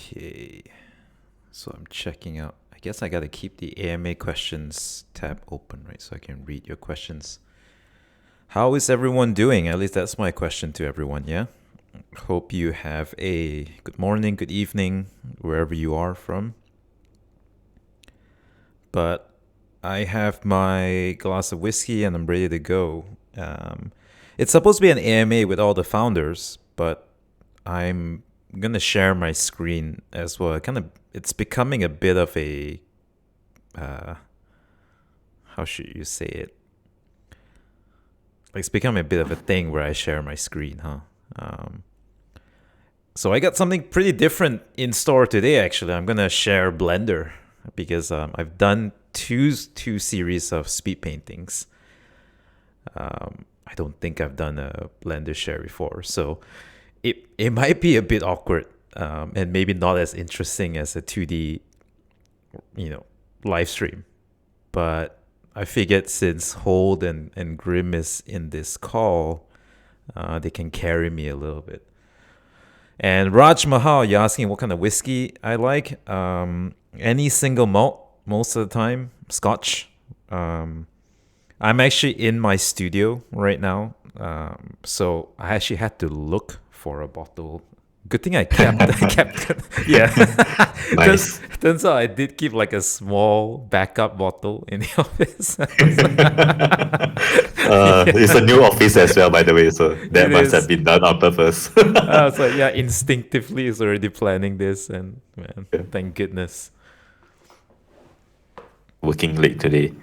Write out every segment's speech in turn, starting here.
Okay, so I'm checking out. I guess I gotta keep the AMA questions tab open, right? So I can read your questions. How is everyone doing? At least that's my question to everyone, yeah? Hope you have a good morning, good evening, wherever you are from. But I have my glass of whiskey and I'm ready to go. It's supposed to be an AMA with all the founders, but I'm gonna share my screen as well. It's becoming a bit of a how should you say it? Like it's becoming a bit of a thing where I share my screen, huh? So I got something pretty different in store today. Actually, I'm gonna share Blender because I've done two series of speed paintings. I don't think I've done a Blender share before, so it might be a bit awkward and maybe not as interesting as a 2D, live stream. But I figured since Hold and Grim is in this call, they can carry me a little bit. And Raj Mahal, you're asking what kind of whiskey I like. Any single malt, most of the time, Scotch. I'm actually in my studio right now, so I actually had to look for a bottle. Good thing I kept. Yeah. Nice. Turns out I did keep like a small backup bottle in the office. It's a new office as well, by the way, so that It must is. have been done on purpose. So yeah, instinctively is already planning this, and man, Yeah. thank goodness. Working late today.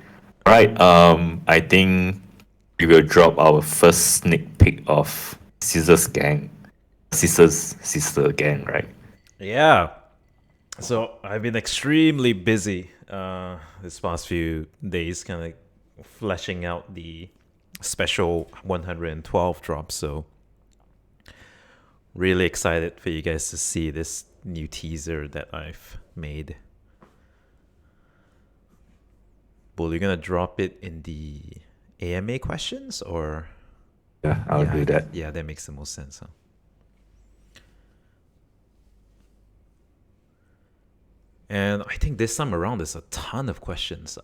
All right. I think we will drop our first sneak peek of Scissors Gang, Scissors Sister Gang, right? Yeah. So I've been extremely busy this past few days, kind of fleshing out the special 112 drop. So really excited for you guys to see this new teaser that I've made. Bull, you gonna drop it in the AMA questions or? Yeah, I'll do that. Yeah, that makes the most sense, huh? And I think this time around there's a ton of questions.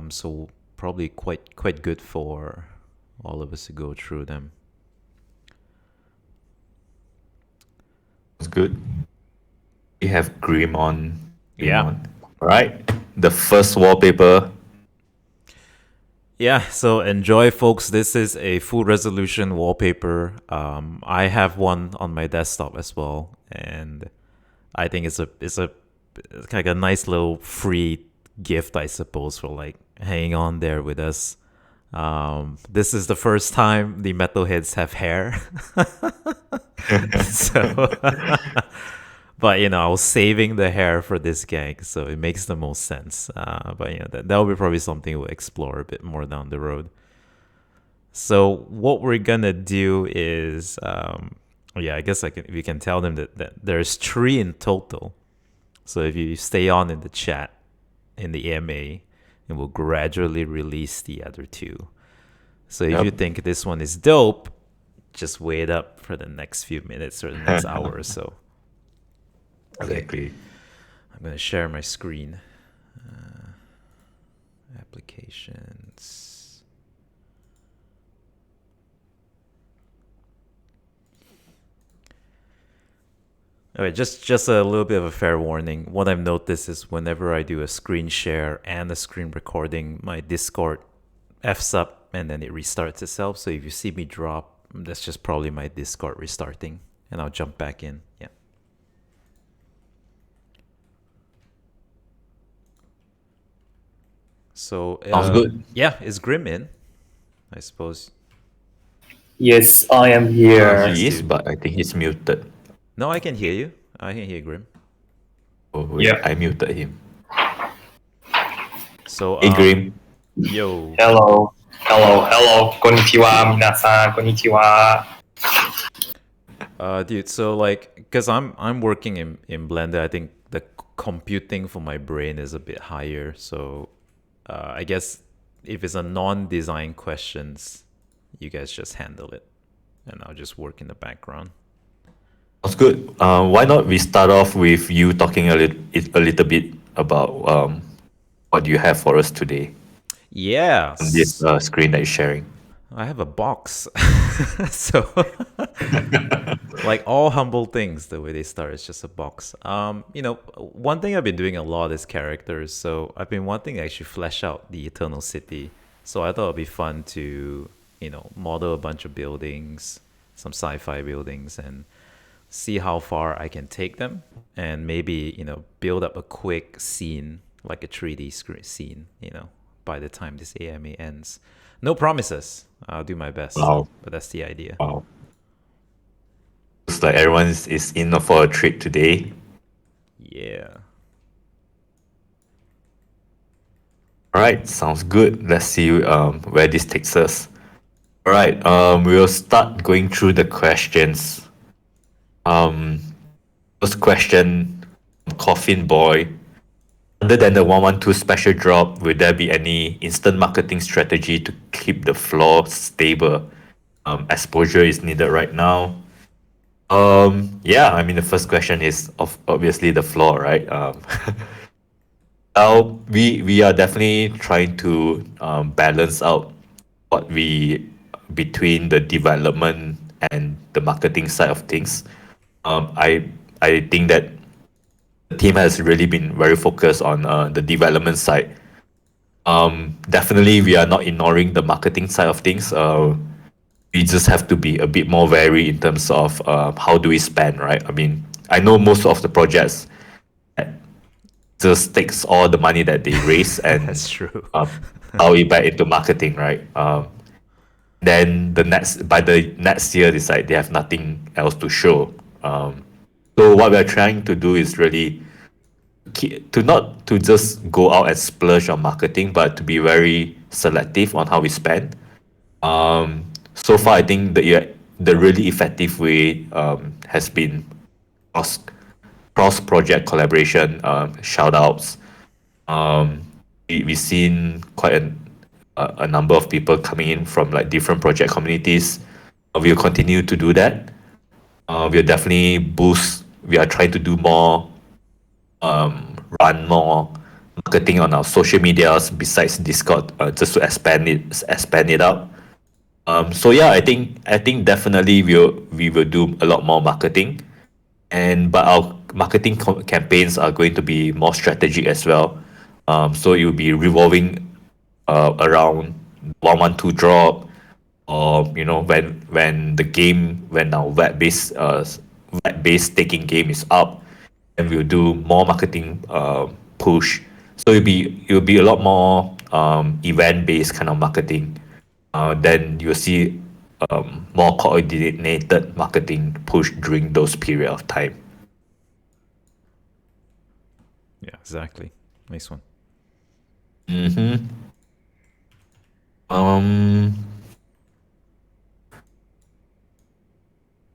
So probably quite good for all of us to go through them. It's good. We have Grim on. Yeah. All right. The first wallpaper. Yeah, so enjoy, folks. This is a full resolution wallpaper. I have one on my desktop as well, and I think it's like a nice little free gift, I suppose, for like hanging on there with us. This is the first time the metalheads have hair, so but I was saving the hair for this gang, so it makes the most sense. But that will be probably something we'll explore a bit more down the road. So what we're gonna do is, I guess we can tell them that there's 3 in total. So if you stay on in the chat in the AMA, and we'll gradually release the other 2. So if you think this one is dope, just wait up for the next few minutes or the next hour or so. Exactly. I'm going to share my screen. Applications. All right, just a little bit of a fair warning. What I've noticed is whenever I do a screen share and a screen recording, my Discord F's up and then it restarts itself. So if you see me drop, that's just probably my Discord restarting, and I'll jump back in. Yeah. So Sounds good. Yeah, is Grim in? I suppose. Yes, I am here. He is, but I think he's muted. No, I can hear you. I can hear Grim. Oh, wait, Yeah. I muted him. So Hey, Grim. yo. Hello. Konnichiwa, minasan. Konnichiwa. Dude, so like, because I'm working in Blender, I think the computing for my brain is a bit higher. So I guess if it's a non-design questions, you guys just handle it, and I'll just work in the background. Sounds good. Why not we start off with you talking a little bit about what you have for us today on this Yes. screen that you're sharing. I have a box. So, like all humble things, the way they start is just a box. One thing I've been doing a lot is characters. So I've been wanting to actually flesh out the Eternal City. So I thought it'd be fun to, model a bunch of buildings, some sci-fi buildings, and see how far I can take them, and maybe build up a quick scene, like a 3D scene. By the time this AMA ends. No promises. I'll do my best. Wow. But that's the idea. Wow. Looks like everyone is in for a treat today. Yeah. All right, sounds good. Let's see where this takes us. All right, we'll start going through the questions. First question, Coffin Boy. Other than the 112 special drop, will there be any instant marketing strategy to keep the floor stable? Exposure is needed right now. Yeah, I mean the first question is obviously the floor, right? We are definitely trying to balance out what we between the development and the marketing side of things. I think that the team has really been very focused on the development side. Definitely, we are not ignoring the marketing side of things. We just have to be a bit more wary in terms of how do we spend, right? I mean, I know most of the projects just takes all the money that they raise and That's true. plow it back into marketing, right? Then by the next year, it's like they have nothing else to show. So what we're trying to do is really not to just go out and splurge on marketing, but to be very selective on how we spend. So far, I think the really effective way has been cross project collaboration, shout outs. We've seen quite a number of people coming in from like different project communities. We'll continue to do that. We'll definitely we are trying to do more, run more marketing on our social medias besides Discord, just to expand it out. So yeah, I think definitely we will do a lot more marketing, but our marketing campaigns are going to be more strategic as well. So it will be revolving around 112 drop, or when our web based taking game is up, and we'll do more marketing push. So it'll be a lot more event based kind of marketing. Then you'll see more coordinated marketing push during those period of time. Yeah, exactly. Nice one.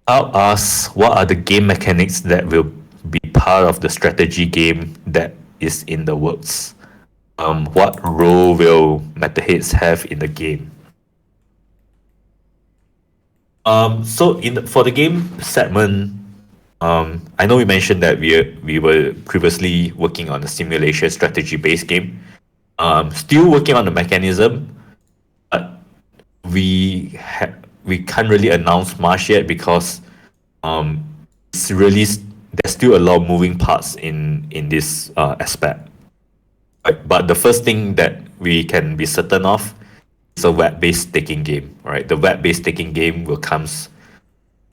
I'll ask, what are the game mechanics that will be part of the strategy game that is in the works? What role will MetalHeads have in the game? So for the game segment, I know we mentioned that we were previously working on a simulation strategy based game. Still working on the mechanism, but we can't really announce much yet because it's really there's still a lot of moving parts in this aspect. Right? But the first thing that we can be certain of is a web-based staking game. Right, the web-based staking game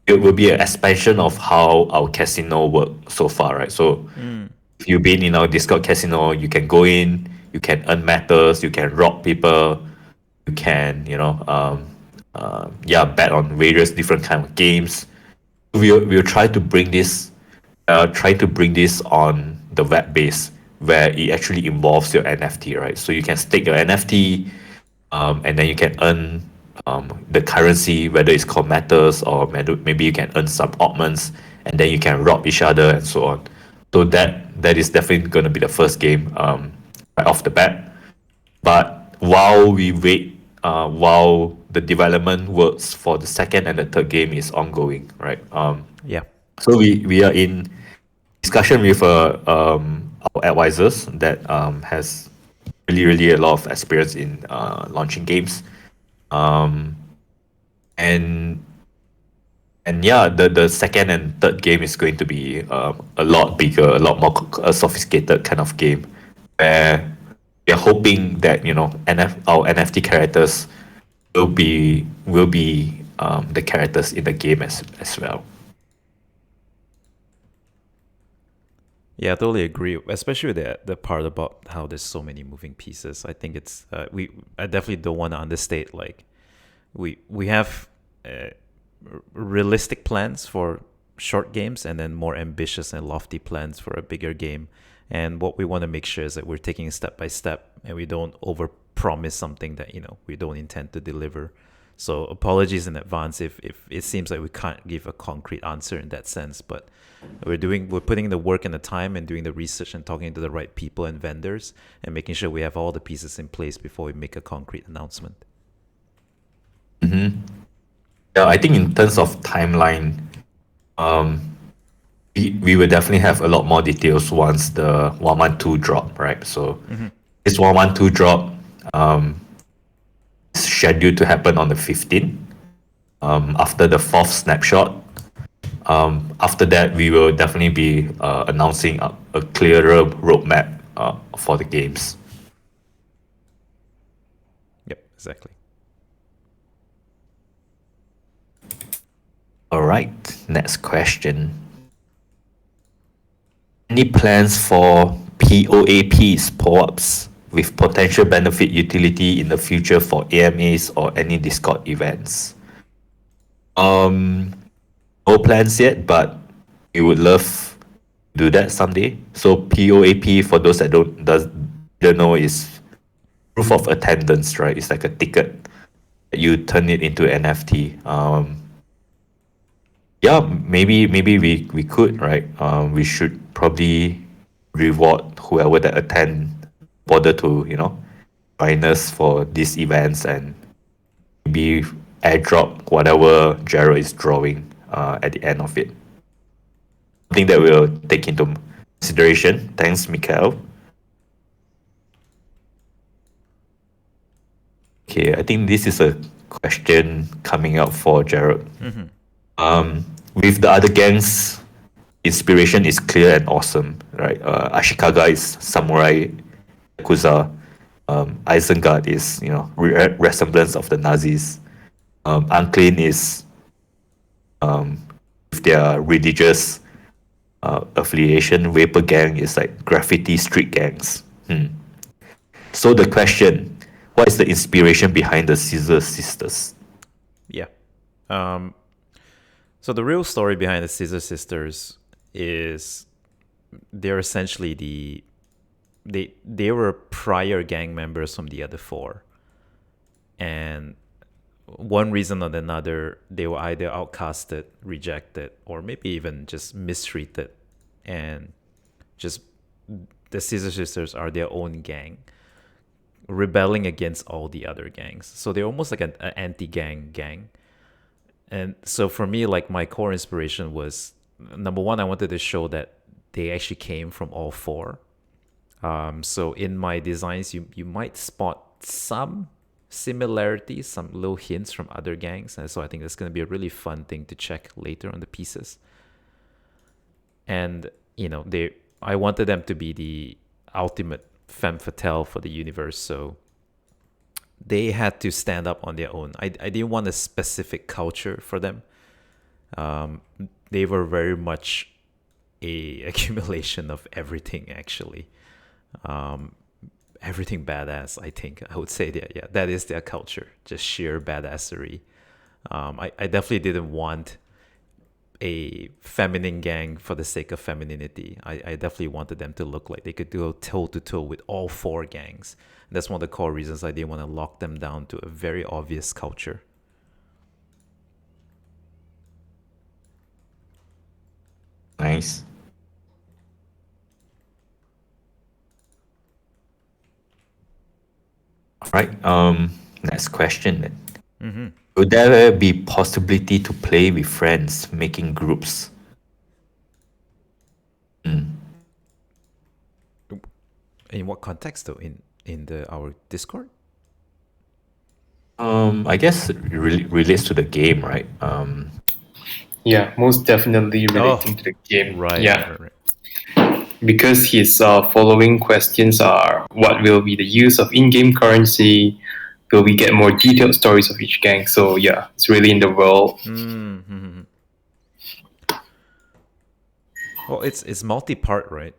it will be an expansion of how our casino works so far. Right, so if you've been in our Discord casino, you can go in, you can earn metals, you can rob people, you can bet on various different kind of games. We'll try to bring this on the web base, where it actually involves your NFT, right? So you can stake your NFT, and then you can earn the currency, whether it's called metals, or maybe you can earn some augments, and then you can rob each other and so on. So that is definitely going to be the first game right off the bat. But while we wait, while the development works for the second and the third game is ongoing, right? Yeah. So we are in discussion with our advisors that has really a lot of experience in launching games, um, and yeah, the second and third game is going to be a lot bigger, a lot more sophisticated kind of game, where we are hoping that our NFT characters will be the characters in the game as well. Yeah, I totally agree. Especially with the part about how there's so many moving pieces. I think it's I definitely don't want to understate, like, we have realistic plans for short games and then more ambitious and lofty plans for a bigger game. And what we want to make sure is that we're taking it step by step and we don't over promise something that we don't intend to deliver. So apologies in advance if it seems like we can't give a concrete answer in that sense, but we're putting the work and the time and doing the research and talking to the right people and vendors and making sure we have all the pieces in place before we make a concrete announcement. Yeah, I think in terms of timeline, we will definitely have a lot more details once the 112 drop, right? So this 112 drop is scheduled to happen on the 15th, after the fourth snapshot. After that, we will definitely be announcing a clearer roadmap for the games. Yep, exactly. All right, next question. Any plans for POAPs, POAPs, with potential benefit utility in the future for AMAs or any Discord events? No plans yet, but we would love to do that someday. So POAP, for those that don't know, is proof of attendance, right? It's like a ticket. You turn it into NFT. Yeah, maybe we could, right? We should probably reward whoever that attend, bother to join us for these events, and maybe airdrop whatever Jarold is drawing at the end of it. Something that we'll take into consideration. Thanks, Mikael. Okay, I think this is a question coming up for Jarold. With the other gangs, inspiration is clear and awesome, right? Ashikaga is samurai, Yakuza. Isengard is resemblance of the Nazis. Unclean is with their religious affiliation. Vapor Gang is like graffiti street gangs. So the question, what is the inspiration behind the Scissor Sisters? Yeah. So the real story behind the Scissor Sisters is they're essentially they were prior gang members from the other four. And one reason or another, they were either outcasted, rejected, or maybe even just mistreated. And just the Scissor Sisters are their own gang, rebelling against all the other gangs. So they're almost like an anti-gang gang. And so for me, like, my core inspiration was, number one, I wanted to show that they actually came from all four. So in my designs, you might spot some similarities, some little hints from other gangs. And so I think that's going to be a really fun thing to check later on the pieces. And, I wanted them to be the ultimate femme fatale for the universe. So they had to stand up on their own. I didn't want a specific culture for them. They were very much a accumulation of everything, actually. Everything badass, I think. I would say that, yeah, that is their culture, just sheer badassery. I definitely didn't want a feminine gang for the sake of femininity. I definitely wanted them to look like they could go toe to toe with all four gangs. And that's one of the core reasons I didn't want to lock them down to a very obvious culture. Nice. All right. Next question then. Would there be possibility to play with friends, making groups? In what context though? In our Discord? I guess relates to the game, right? Yeah, most definitely relating to the game. Right, Yeah, right. because his following questions are: what will be the use of in-game currency? Will we get more detailed stories of each gang? So yeah, it's really in the world. Mm-hmm. Well, it's multi-part, right?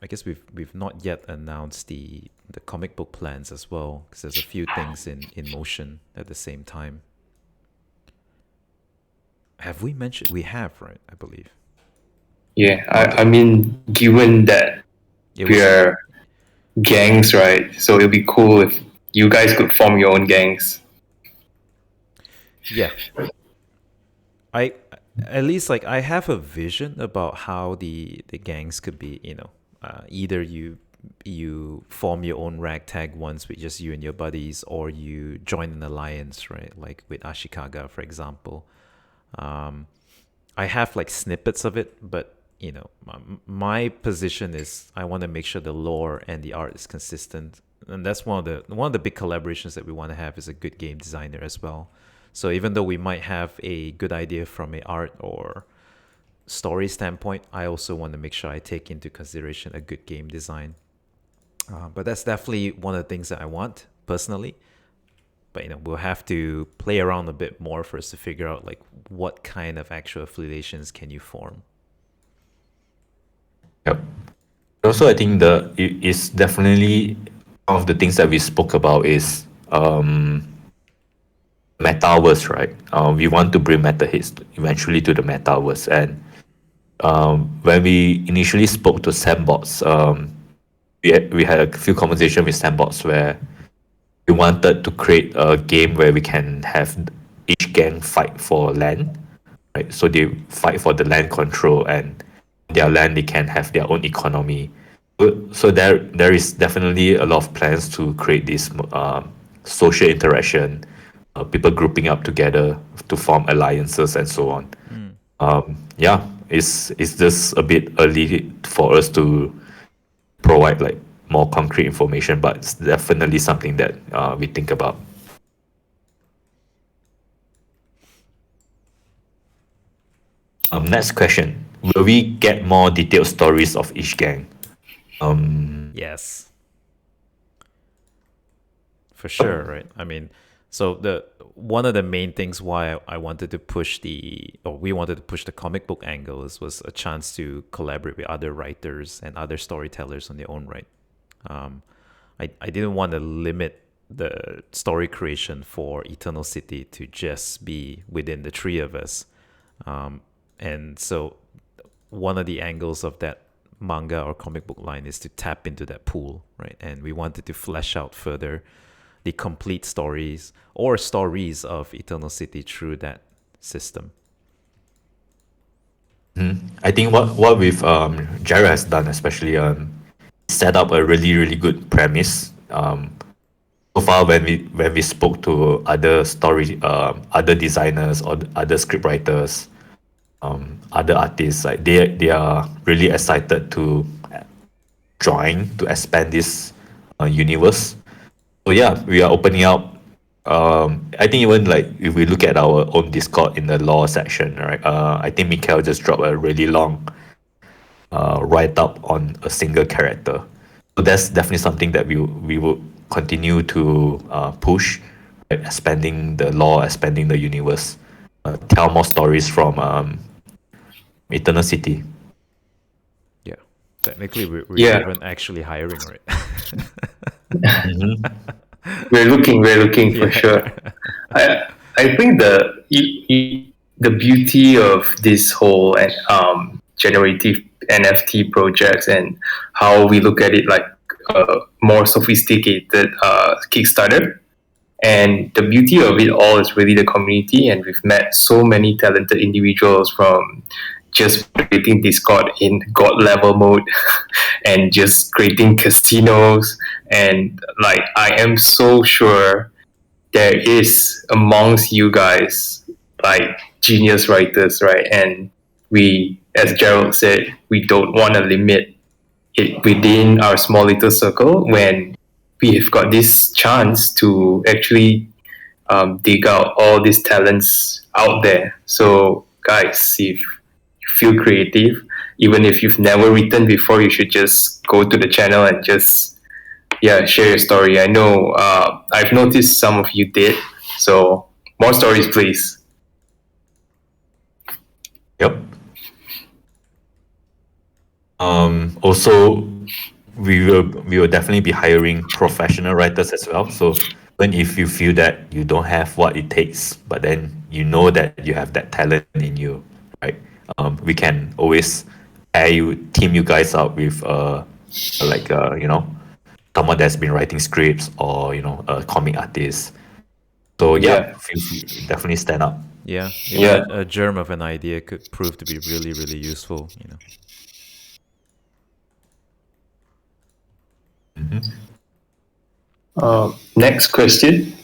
I guess we've not yet announced the comic book plans as well, because there's a few things in motion at the same time. Have we mentioned? We have, right? I believe. Yeah, I mean, given that It was we're gangs, right? So it'd be cool if you guys could form your own gangs. yeah. I at least like I have a vision about how the gangs could be. Either you form your own ragtag ones with just you and your buddies, or you join an alliance, right? Like with Ashikaga, for example. I have like snippets of it, but my position is I want to make sure the lore and the art is consistent, and that's one of the big collaborations that we want to have is a good game designer as well. So even though we might have a good idea from a art or story standpoint, I also want to make sure I take into consideration a good game design. But that's definitely one of the things that I want personally. But we'll have to play around a bit more for us to figure out like what kind of actual affiliations can you form. Yep. Also, I think it's definitely one of the things that we spoke about is metaverse, right? We want to bring MetalHeads eventually to the metaverse, and when we initially spoke to Sandbox, we had a few conversations with Sandbox where we wanted to create a game where we can have each gang fight for land, right? So they fight for the land control, and their land they can have their own economy. So there is definitely a lot of plans to create this social interaction, people grouping up together to form alliances and so on. Yeah, it's just a bit early for us to provide like more concrete information, but it's definitely something that we think about. Next question: will we get more detailed stories of each gang? Yes. For sure, right? I mean, so the one of the main things why I wanted to push we wanted to push the comic book angles was a chance to collaborate with other writers and other storytellers on their own right. I didn't want to limit the story creation for Eternal City to just be within the three of us. And so one of the angles of that manga or comic book line is to tap into that pool, right? And we wanted to flesh out further the complete stories or stories of Eternal City through that system. I think what with Jarold has done, especially set up a really good premise. So far, when we spoke to other designers or other script writers, other artists, like they are really excited to join to expand this universe. So yeah, we are opening up. I think even like if we look at our own Discord in the lore section, right? I think Mikhail just dropped a really long write up on a single character. So that's definitely something that we will continue to push, right? Expanding the lore, expanding the universe, tell more stories from Eternal City. Yeah. Technically, we're Yeah. even actually hiring, right? We're looking for Yeah. sure. I think the beauty of this whole generative NFT projects and how we look at it like a more sophisticated Kickstarter. And the beauty of it all is really the community, and we've met so many talented individuals from just creating Discord in god level mode and just creating casinos. And like, I am so sure there is amongst you guys like genius writers, right? And we, as Jarold said, we don't want to limit it within our small little circle when we've got this chance to actually dig out all these talents out there. So, guys, if you feel creative, even if you've never written before, you should just go to the channel and just share your story. I know I've noticed some of you did, so more stories, please. Yep. Also, we will definitely be hiring professional writers as well. So when if you feel that you don't have what it takes, but then you know that you have that talent in you, right? We can always team you guys up with someone that's been writing scripts or a comic artist. So feel free, definitely stand up. Yeah, even a germ of an idea could prove to be really, really useful. Next question.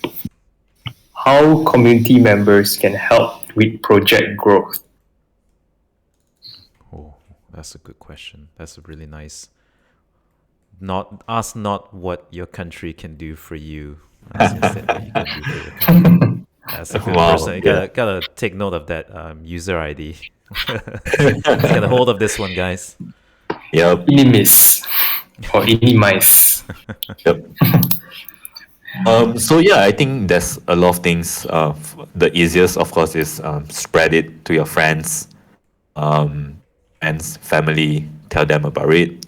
How community members can help with project growth? Oh, that's a good question. That's a really nice. Ask not what your country can do for you. Ask instead what you can do for your country. That's a good person. You gotta take note of that user ID. Get a hold of this one, guys. Yep. Inimis or Inimis. Yep. So I think there's a lot of things. The easiest, of course, is spread it to your friends, family. Tell them about it.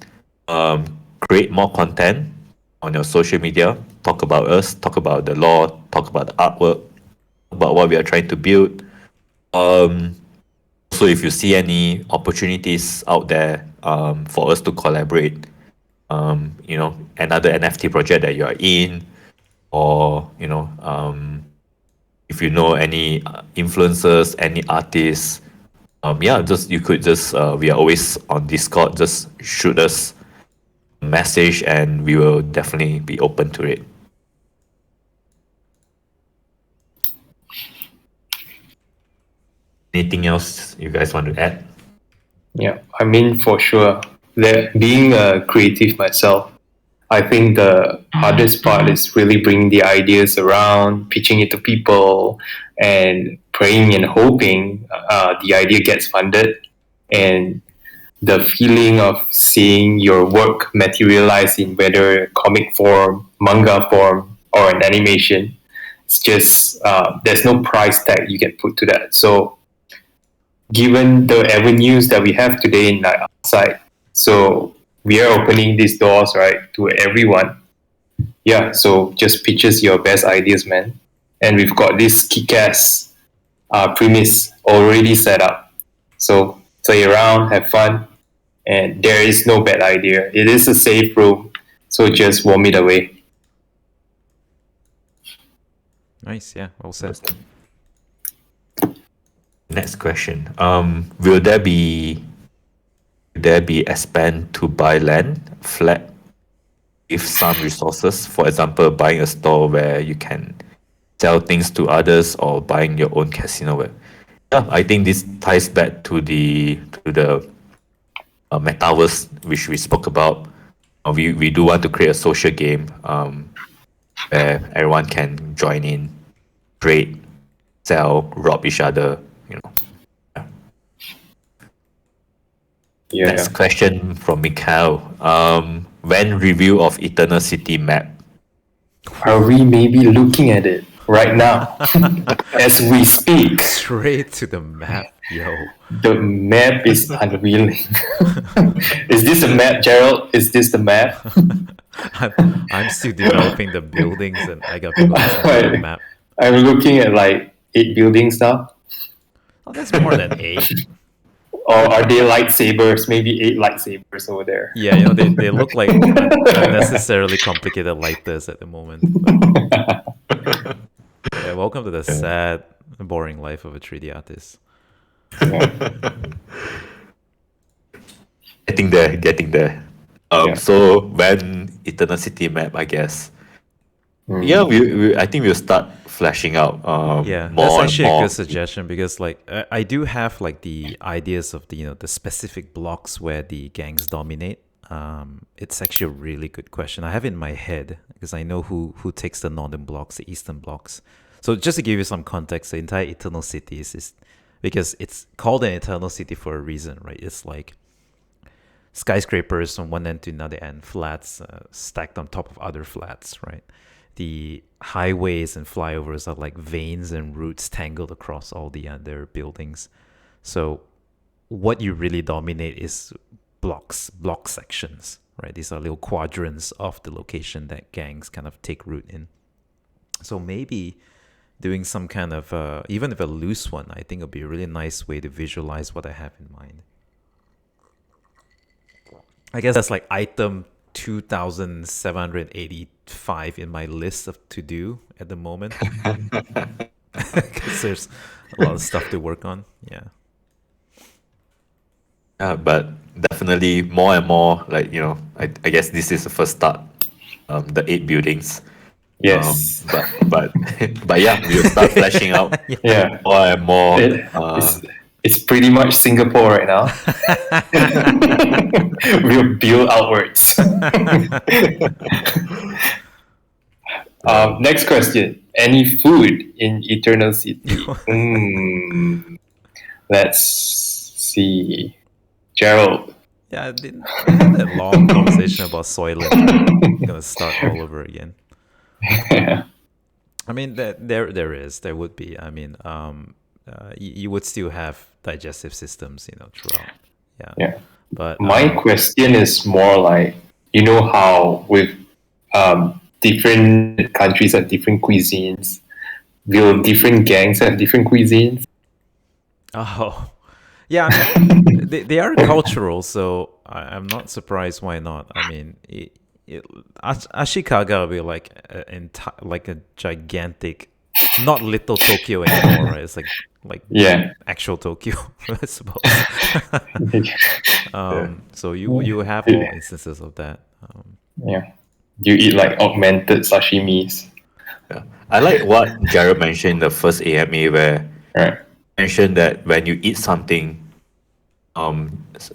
Create more content on your social media. Talk about us. Talk about the law. Talk about the artwork. About what we are trying to build. Also, if you see any opportunities out there for us to collaborate, another NFT project that you are in. Or if you know any influencers, any artists, we are always on Discord. Just shoot us a message, and we will definitely be open to it. Anything else you guys want to add? Yeah, I mean, for sure. That being a creative myself, I think the hardest part is really bringing the ideas around, pitching it to people, and praying and hoping the idea gets funded. And the feeling of seeing your work materialize in whether comic form, manga form, or an animation, it's just there's no price tag you can put to that. So, given the avenues that we have today in like outside, so we are opening these doors, right, to everyone. Yeah, so just pitch us your best ideas, man. And we've got this kick-ass premise already set up. So play around, have fun, and there is no bad idea. It is a safe room, so just warm it away. Nice, yeah, well said. Next question. Will there be expand to buy land flat with some resources? For example, buying a store where you can sell things to others, or buying your own casino. I think this ties back to the metaverse which we spoke about. We do want to create a social game where everyone can join in, trade, sell, rob each other. Next question from Mikhail. When review of Eternal City map? Are we maybe looking at it right now as we speak? Straight to the map, yo. The map is unreeling. Is this a map, Jarold? Is this the map? I'm still developing the buildings, and I got people looking at the map. I'm looking at like 8 buildings now. Oh, that's more than 8. Or are they lightsabers? Maybe 8 lightsabers over there. Yeah, they look like unnecessarily complicated lighters at the moment. Yeah, welcome to the sad, boring life of a 3D artist. Getting there. So when Eternal City map, I guess. I think we'll start fleshing out that's actually a good suggestion, because like I do have like the ideas of the the specific blocks where the gangs dominate, It's actually a really good question. I have it in my head because I know who takes the northern blocks, the eastern blocks. So just to give you some context, the entire Eternal City is because it's called an Eternal City for a reason, right? It's like skyscrapers from one end to another end, flats stacked on top of other flats, right? The highways and flyovers are like veins and roots tangled across all the other buildings. So what you really dominate is block sections, right? These are little quadrants of the location that gangs kind of take root in. So maybe doing some kind of, even if a loose one, I think it would be a really nice way to visualize what I have in mind. I guess that's like item 2785 in my list of to do at the moment. Because there's a lot of stuff to work on. Yeah. But definitely more and more, like, I guess this is the first start, the 8 buildings. Yes. But yeah, we'll start fleshing out Yeah. more and more. It's pretty much Singapore right now. We'll build outwards. Next question. Any food in Eternal City? Let's see. Jarold. Yeah, we had a long conversation about Soylent. I'm gonna start all over again. I mean, there would be. I mean, you would still have digestive systems, throughout. Yeah. But my question is more like, how with different countries have different cuisines, will different gangs have different cuisines? Oh, yeah. I mean, they are cultural, so I'm not surprised. Why not? I mean, Ashikaga will be like a gigantic, not little Tokyo anymore, right? It's like actual Tokyo, I suppose. So you have all instances of that. You eat like augmented sashimis. Yeah. I like what Jared mentioned in the first AMA, where he mentioned that when you eat something, it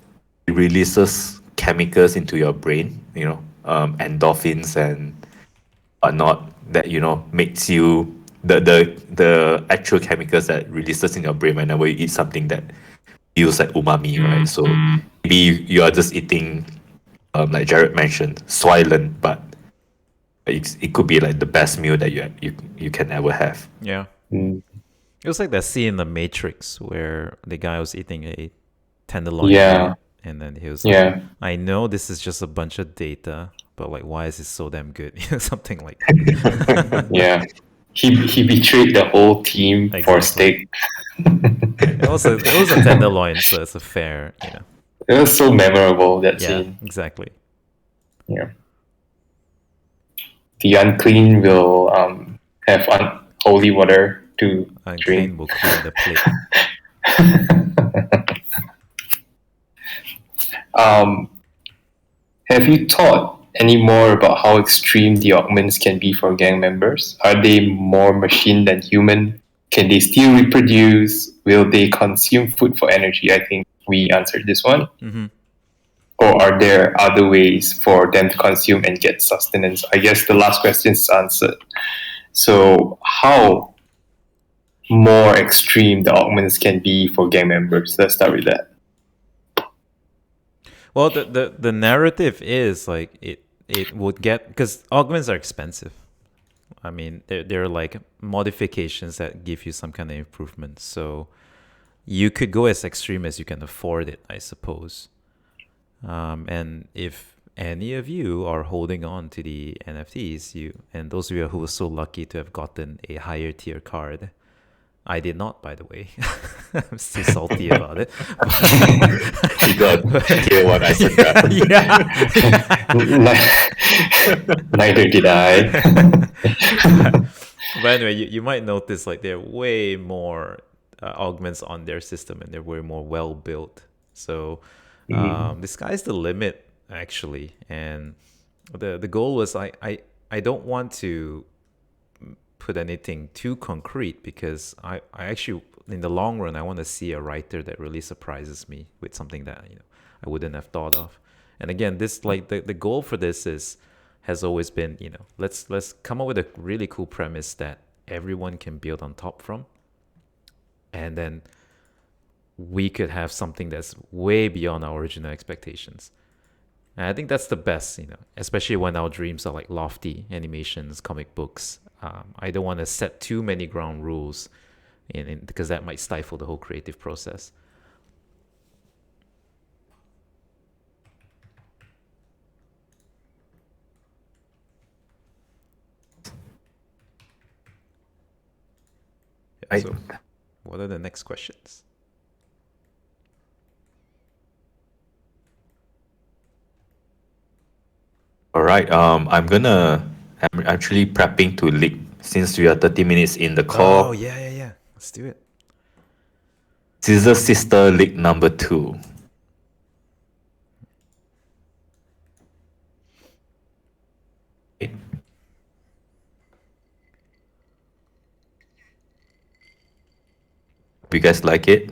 releases chemicals into your brain, endorphins and whatnot, that makes you the actual chemicals that releases in your brain whenever you eat something that feels like umami, right? So maybe you are just eating, like Jared mentioned, Soylent, but it could be like the best meal that you can ever have. Yeah. It was like that scene in The Matrix where the guy was eating a tenderloin, right? And then he was like, I know this is just a bunch of data, but like, why is it so damn good? Something like that. Yeah. He betrayed the whole team for steak. It was a tenderloin, so it's a fair, It was so memorable, that scene. Yeah, exactly. Yeah. The unclean will have holy water to unclean drink. Will clean the plate. Have you thought any more about how extreme the augments can be for gang members? Are they more machine than human? Can they still reproduce? Will they consume food for energy? I think we answered this one. Mm-hmm. Or are there other ways for them to consume and get sustenance? I guess the last question is answered. So how more extreme the augments can be for gang members? Let's start with that. Well, the narrative is like it would get, because augments are expensive. I mean, they're like modifications that give you some kind of improvement. So you could go as extreme as you can afford it, I suppose. And if any of you are holding on to the NFTs, and those of you who were so lucky to have gotten a higher tier card, I did not, by the way. I'm still salty about it. You got tier 1 isogram. Neither did I. But anyway, you might notice like there are way more augments on their system, and they're way more well built. So the sky's the limit, actually. And the goal was I don't want to put anything too concrete, because I actually, in the long run, I want to see a writer that really surprises me with something that I wouldn't have thought of. And again, this like the goal for this has always been, let's come up with a really cool premise that everyone can build on top from, and then we could have something that's way beyond our original expectations. And I think that's the best, especially when our dreams are like lofty animations, comic books. I don't want to set too many ground rules because that might stifle the whole creative process. Right. So, what are the next questions? All right. I'm actually prepping to leak since we are 30 minutes in the call. Oh, yeah. Let's do it. Scissor Sister leak number 2. Hope you guys like it.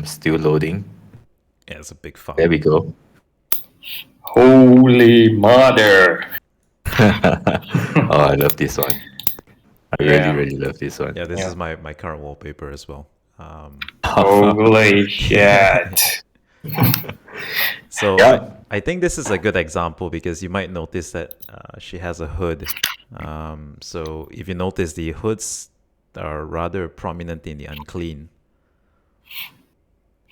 Still loading. Yeah, it's a big file. There we go. Holy mother! Oh, I love this one. I Yeah. really love this one. Yeah, this Yeah. is my current wallpaper as well. Holy shit! So Yeah. I think this is a good example because you might notice that she has a hood. So if you notice, the hoods are rather prominent in the unclean.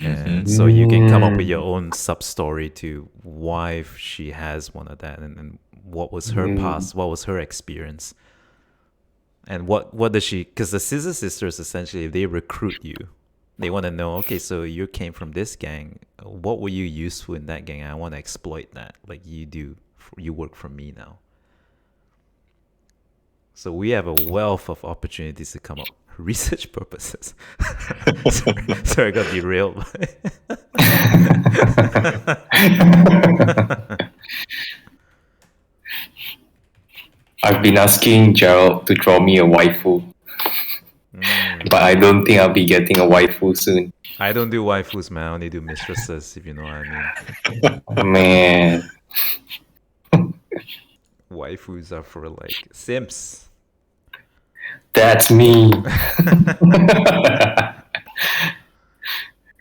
And so you can come up with your own sub-story to why she has one of that, and what was her past, what was her experience, and what does she, because the Scissor Sisters, essentially, they recruit you. They want to know, okay, so you came from this gang. What were you useful in that gang? I want to exploit that like you do. You work for me now. So we have a wealth of opportunities to come up. Research purposes. Sorry, I got derailed. I've been asking Jarold to draw me a waifu, but I don't think I'll be getting a waifu soon. I don't do waifus, man. I only do mistresses, if you know what I mean. Man, Waifus are for like simps. that's me.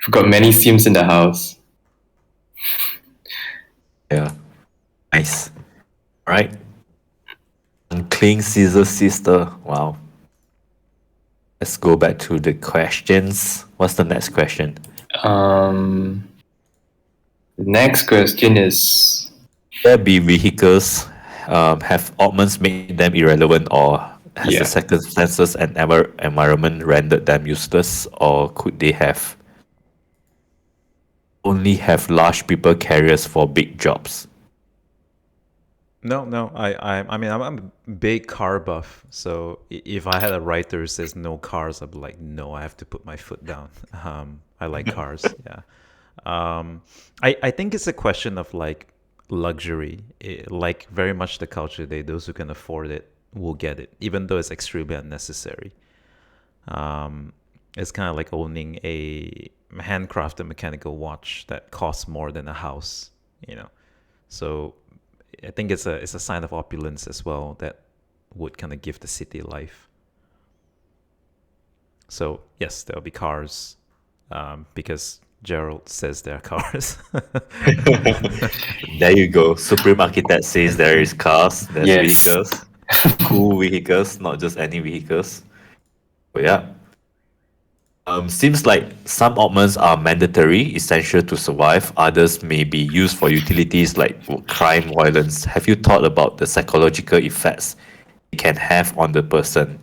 We've got many sims in the house. Yeah. Nice. All right. Unclean Scissor Sister. Wow. Let's go back to the questions. What's the next question? The next question is: There be vehicles. Have augments made them irrelevant, or has Yeah. the circumstances and environment rendered them useless, or could they have only have large people carriers for big jobs? No. I mean, I'm a big car buff. So if I had a writer who says no cars, I'd be like, no, I have to put my foot down. I like cars. Yeah. I think it's a question of like luxury. Like very much the culture today, those who can afford it will get it, even though it's extremely unnecessary. It's kind of like owning a handcrafted mechanical watch that costs more than a house, So I think it's a sign of opulence as well that would kind of give the city life. So yes, there'll be cars, because Jarold says there are cars. There you go. Supreme Architect says there is cars, there's Yes. vehicles, cool vehicles, not just any vehicles. But yeah. Seems like some augments are mandatory, essential to survive. Others may be used for utilities like crime, violence. Have you thought about the psychological effects it can have on the person?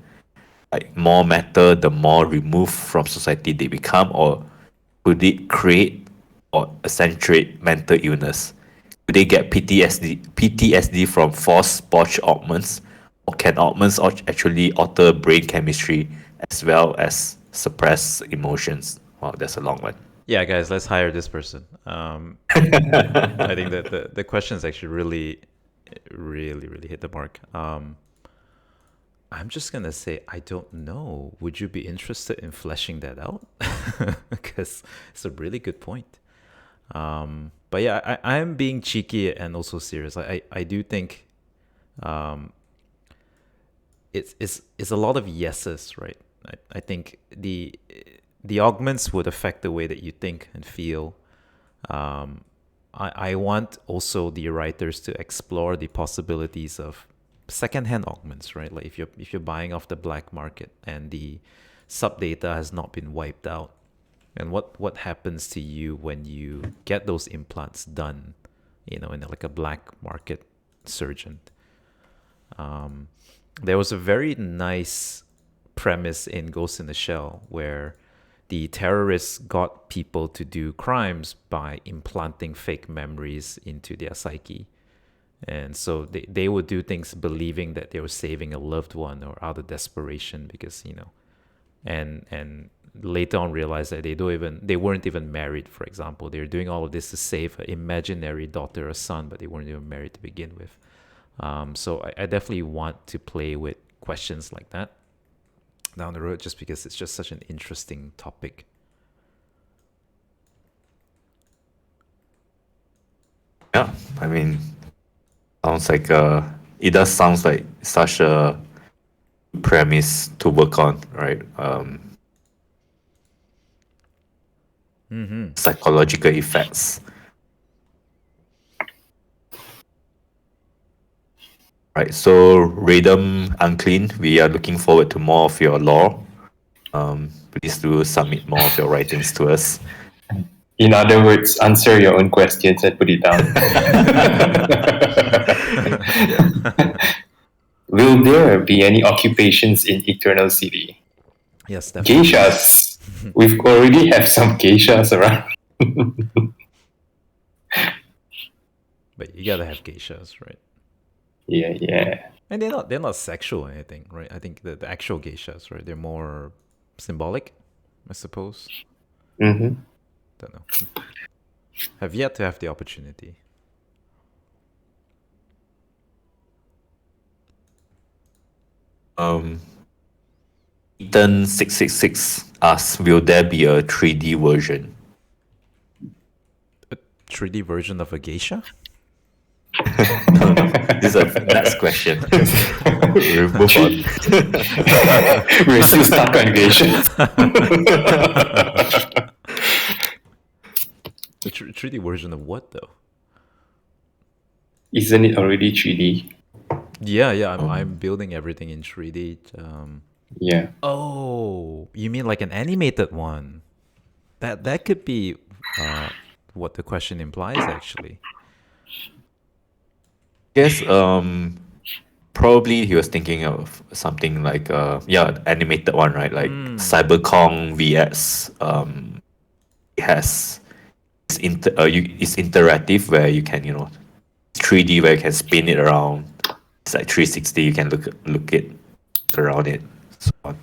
Like more matter, the more removed from society they become, or could it create or accentuate mental illness? Do they get PTSD from forced botched augments, or can augments actually alter brain chemistry as well as suppress emotions? Wow, that's a long one. Yeah, guys, let's hire this person. I think that the questions actually really hit the mark. I'm just gonna say I don't know. Would you be interested in fleshing that out? Because it's a really good point. But yeah, I'm being cheeky and also serious. I do think it's a lot of yeses, right? I think the augments would affect the way that you think and feel. I want also the writers to explore the possibilities of secondhand augments, right? Like if you're buying off the black market and the sub data has not been wiped out, and what happens to you when you get those implants done, in like a black market surgeon. There was a very nice premise in Ghost in the Shell where the terrorists got people to do crimes by implanting fake memories into their psyche. And so they would do things believing that they were saving a loved one or out of desperation because, and later on realized that they weren't even married, for example. They were doing all of this to save an imaginary daughter or son, but they weren't even married to begin with. So I definitely want to play with questions like that down the road just because it's just such an interesting topic. Yeah, I mean, sounds like it does sounds like such a premise to work on, right? Psychological effects. Right, so Radom Unclean, we are looking forward to more of your lore. Please do submit more of your writings to us. In other words, answer your own questions and put it down. Will there be any occupations in Eternal City? Yes, definitely. Geishas. We've already have some geishas around. But you gotta have geishas, right? Yeah. And they're not sexual or anything, right? I think the actual geishas, right? They're more symbolic, I suppose. Mm-hmm. Don't know. Have yet to have the opportunity. Ethan 666 asks, will there be a 3D version? A 3D version of a geisha? No. This is a next question. We'll move on. We're still stuck on geishas. The 3D version of what though? Isn't it already 3D? Yeah. I'm building everything in 3D. Yeah. Oh, you mean like an animated one? That could be what the question implies, actually. Yes, probably he was thinking of something like animated one, right? Like Cyberkong VS. It has it's interactive where you can 3D where you can spin it around. It's like 360. You can look around it. So on.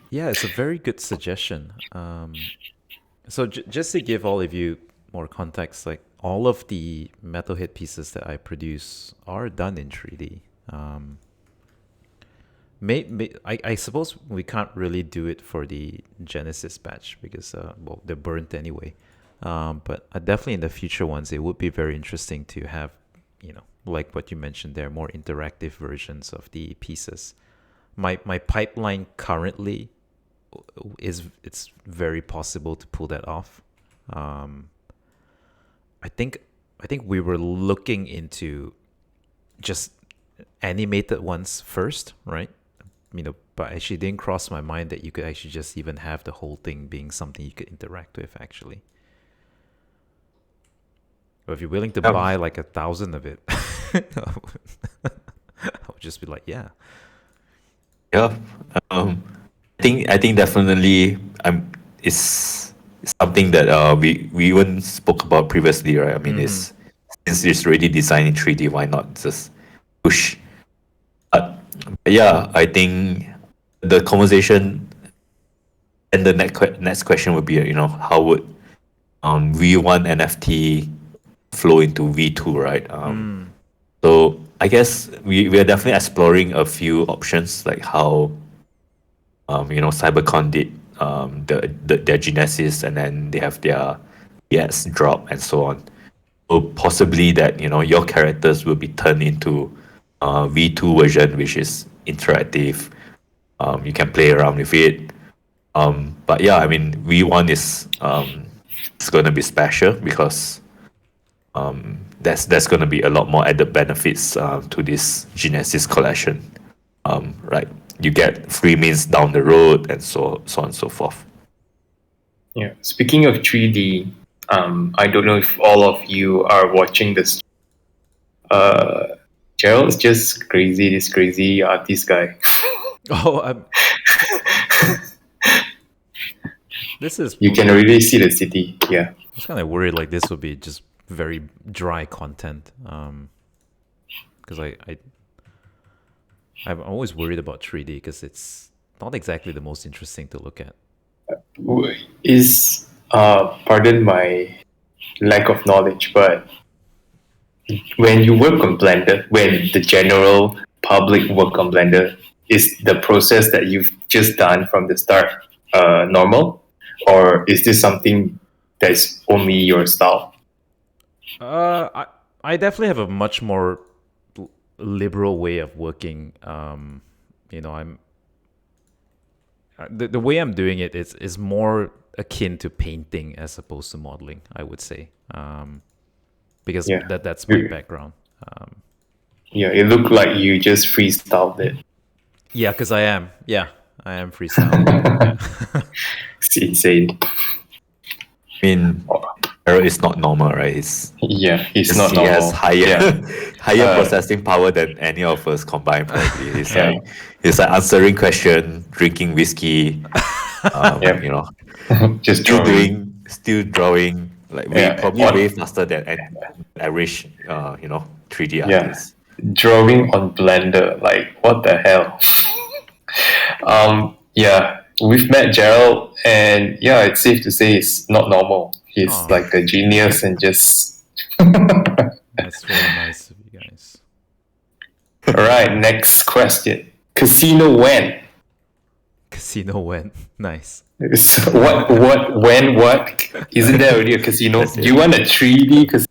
Yeah, it's a very good suggestion. So just to give all of you more context, like all of the metalhead pieces that I produce are done in 3D. I suppose we can't really do it for the Genesis batch because they're burnt anyway. But definitely in the future ones, it would be very interesting to have, like what you mentioned there, more interactive versions of the pieces. My pipeline currently it's very possible to pull that off. I think we were looking into just animated ones first, right? But actually didn't cross my mind that you could actually just even have the whole thing being something you could interact with actually. But if you're willing to buy like 1,000 of it, I would just be like, yeah. Yeah. I think definitely it's something that we even spoke about previously, right? I mean, since it's already designed in 3D, why not just push? But yeah, I think the conversation and the next question would be, how would V1 NFT flow into V2, right? So I guess we are definitely exploring a few options, like how Cybercon did their Genesis, and then they have their yes, drop, and so on. So possibly that your characters will be turned into V2 version, which is interactive. You can play around with it. But yeah, I mean V1 is it's gonna be special because there's gonna be a lot more added benefits to this Genesis collection. Right, you get free means down the road and so on and so forth. Yeah. Speaking of 3D, I don't know if all of you are watching this. Jarold's just crazy. This crazy artist guy. Oh, this is. You can already see the city. Yeah. I was kind of worried like this would be just very dry content. Because I'm always worried about 3D because it's not exactly the most interesting to look at. Is pardon my lack of knowledge, but when you work on Blender, when the general public work on Blender, is the process that you've just done from the start normal, or is this something that's only your style? I definitely have a much more liberal way of working. I'm the way I'm doing it is more akin to painting as opposed to modeling, I would say, because Yeah. that's my background. Yeah, it looked like you just freestyled it. Yeah, because I am. Yeah, I am freestyle. It's insane. I mean, Arrow is not normal, right? It's not he normal. has higher Yeah. higher processing power than any of us combined. Probably, he's like answering question, drinking whiskey. Yep. Just still drawing like way faster than an average 3D artist. Drawing on Blender, like what the hell? We've met Jarold, and it's safe to say it's not normal. He's like a genius and just. That's very nice of you guys. All right, next question. Casino when? Casino when? Nice. So what? Isn't there already a casino? Do you want a 3D casino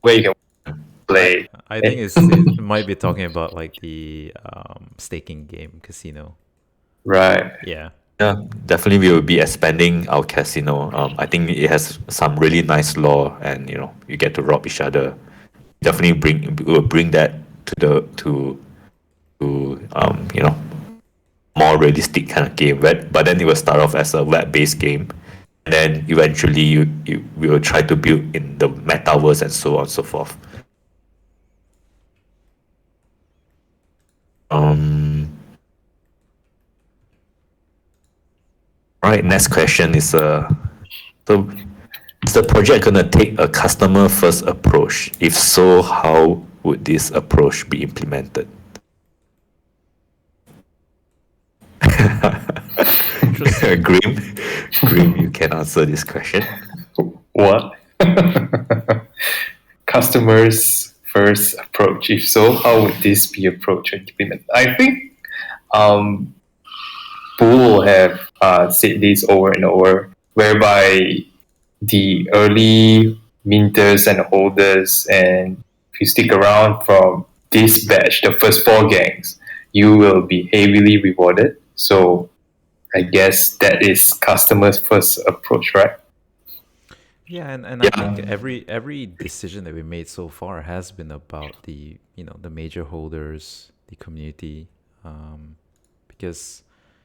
where you can play? I think it might be talking about like the staking game casino. Right. Yeah. Yeah, definitely we will be expanding our casino. I think it has some really nice lore, and you get to rob each other. Definitely we'll bring that to more realistic kind of game. But then it will start off as a web-based game, and then eventually we will try to build in the metaverse and so on and so forth. All right, next question is so is the project gonna take a customer first approach? If so, how would this approach be implemented? Grim, you can answer this question. What? Customers first approach. If so, how would this be approached and implemented? I think Bull have said this over and over, whereby the early minters and holders, and if you stick around from this batch, the first 4 gangs, you will be heavily rewarded. So I guess that is customers first approach, right? Yeah, and I think every decision that we made so far has been about the the major holders, the community, because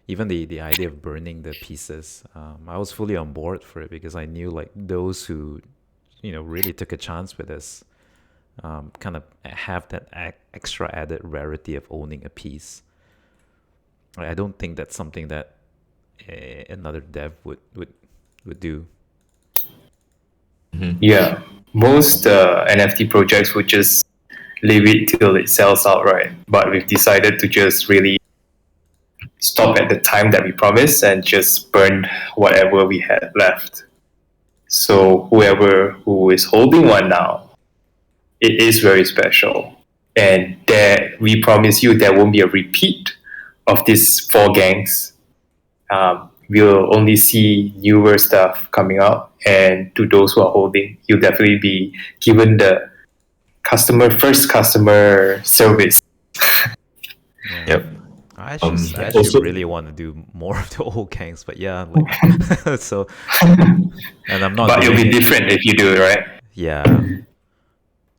even the idea of burning the pieces, I was fully on board for it because I knew like those who really took a chance with us kind of have that extra added rarity of owning a piece. I don't think that's something that another dev would do. Mm-hmm. Yeah, most NFT projects would just leave it till it sells out, right? But we've decided to just really stop at the time that we promised and just burn whatever we had left. So whoever who is holding one now, it is very special. And there, we promise you there won't be a repeat of these 4 gangs we'll only see newer stuff coming out. And to those who are holding, you'll definitely be given the first customer service. Yeah. Yep. I actually Also, really want to do more of the old gangs, but yeah, like so, and I'm not But it'll doing be it. different if you do it, right? Yeah,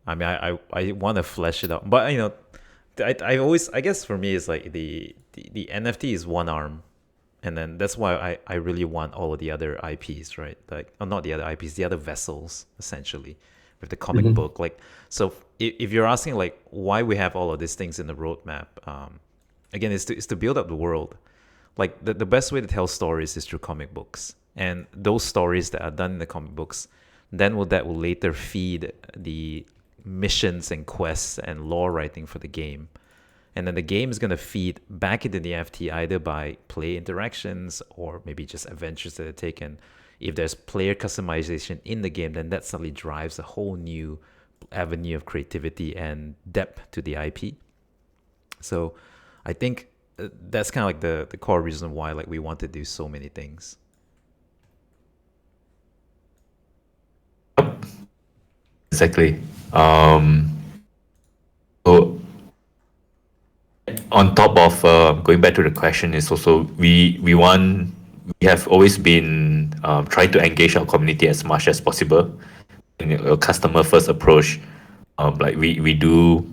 I mean, I want to flesh it out, but you know, I always, I guess for me it's like the NFT is one arm, and then that's why I really want all of the other IPs, right? Like, oh, not the other IPs, the other vessels, essentially, with the comic book. Like, so if you're asking like why we have all of these things in the roadmap, again, it's to build up the world. Like the best way to tell stories is through comic books, and those stories that are done in the comic books, then that will later feed the missions and quests and lore writing for the game. And then the game is going to feed back into the NFT either by play interactions or maybe just adventures that are taken. If there's player customization in the game, then that suddenly drives a whole new avenue of creativity and depth to the IP. So I think that's kind of like the core reason why like we want to do so many things. exactly. So on top of going back to the question, is also we have always been trying to engage our community as much as possible in a customer first approach. Like we do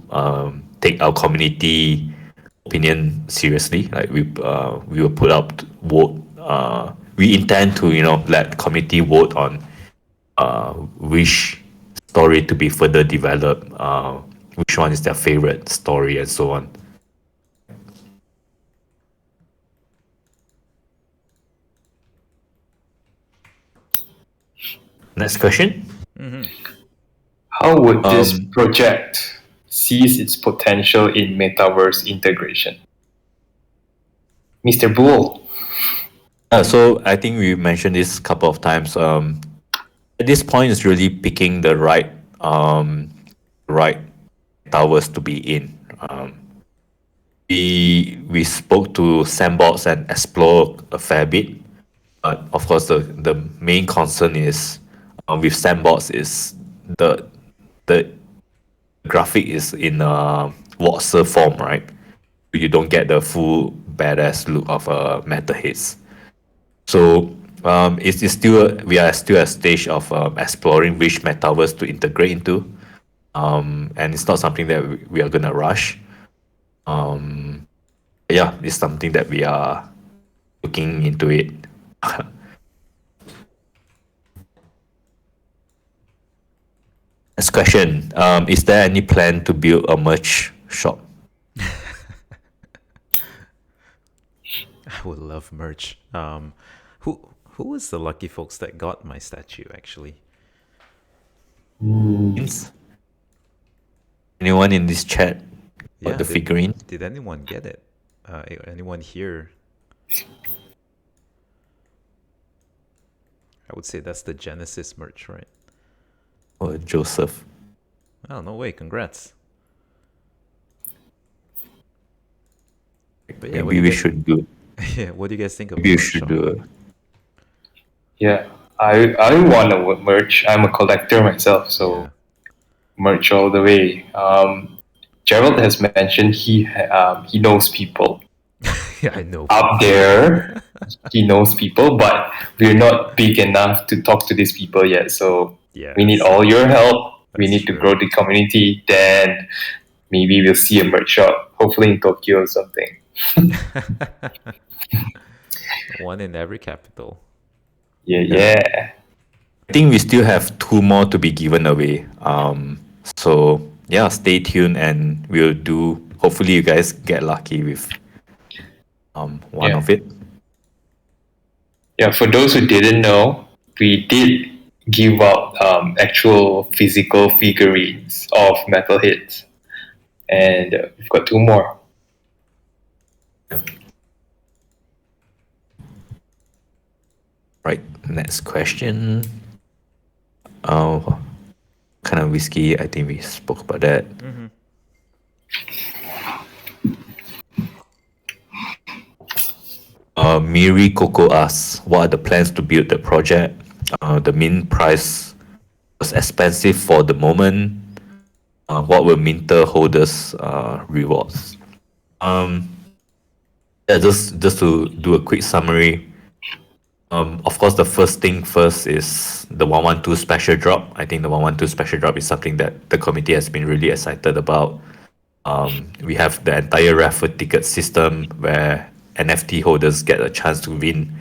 take our community opinion seriously. Like we will put up vote. We intend to let community vote on which story to be further developed, which one is their favorite story, and so on. Next question. How would this project seize its potential in metaverse integration? Mr. Bull. So I think we mentioned this a couple of times. At this point, it's really picking the right towers to be in. We spoke to Sandbox and Explore a fair bit, but of course the main concern is with Sandbox is the graphic is in voxel form, right? You don't get the full badass look of MetalHeads. So it's still we are still at a stage of exploring which metaverse to integrate into, and it's not something that we are gonna rush. Yeah, it's something that we are looking into it. Next question: is there any plan to build a merch shop? I would love merch. Who was the lucky folks that got my statue actually? Anyone in this chat got the Did, figurine? did anyone get it? Anyone here? I would say that's the Genesis merch, right? Or Joseph? Oh, no way. Congrats. But yeah, Maybe we should do. Yeah, what do you guys think of Maybe the you merch should shop? do. Yeah, I want to merch. I'm a collector myself, so Yeah. merch all the way. Jarold has mentioned he knows people Yeah, I know. up there. He knows people, but we're not big enough to talk to these people yet. So we need Yes, all your help. We that's need to true. grow the community. Then maybe we'll see a merch shop, hopefully in Tokyo or something. One in every capital. Yeah. I think we still have 2 more to be given away. So yeah, stay tuned and we'll do. Hopefully, you guys get lucky with one of it. Yeah, for those who didn't know, we did give out actual physical figurines of MetalHeads, and we've got 2 more. Right. Next question. Kind of whiskey. I think we spoke about that. Miri Coco asks, what are the plans to build the project? The mint price was expensive for the moment. What will minter holders rewards? Yeah, just to do a quick summary. Of course, the first thing first is the 112 special drop. I think the 112 special drop is something that the committee has been really excited about. We have the entire raffle ticket system where NFT holders get a chance to win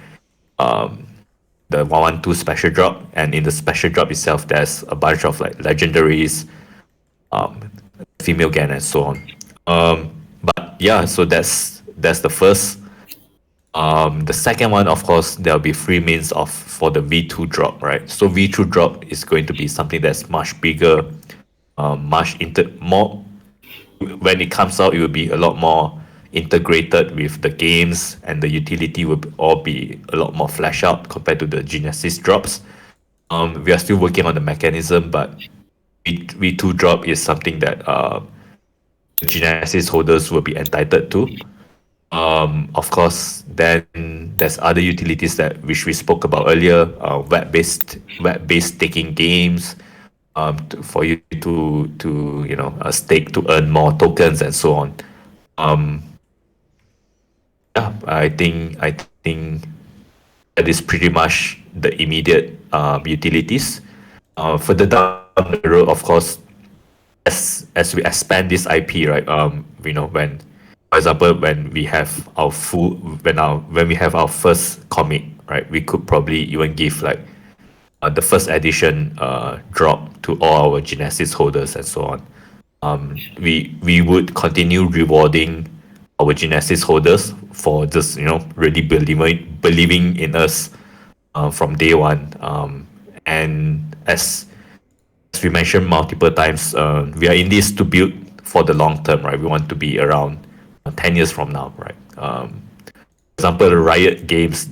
the 112 special drop, and in the special drop itself, there's a bunch of like legendaries, female gan, and so on. But yeah, so that's the first. The second one, of course, there'll be free means of for the V2 drop, right? So V2 drop is going to be something that's much bigger, more. When it comes out, it will be a lot more integrated with the games, and the utility will all be a lot more flashed out compared to the Genesis drops. We are still working on the mechanism, but V2 drop is something that Genesis holders will be entitled to. Of course, then there's other utilities that which we spoke about earlier, web-based staking games, for you to stake to earn more tokens and so on. Yeah, I think that is pretty much the immediate utilities. Further down the road, of course, as we expand this IP, right? When, for example, when we have our when we have our first comic, right, we could probably even give like the first edition drop to all our Genesis holders and so on. We would continue rewarding our Genesis holders for just really believing in us from day one. And as we mentioned multiple times, we are in this to build for the long term, right? We want to be around 10 years from now, right? For example, the Riot games,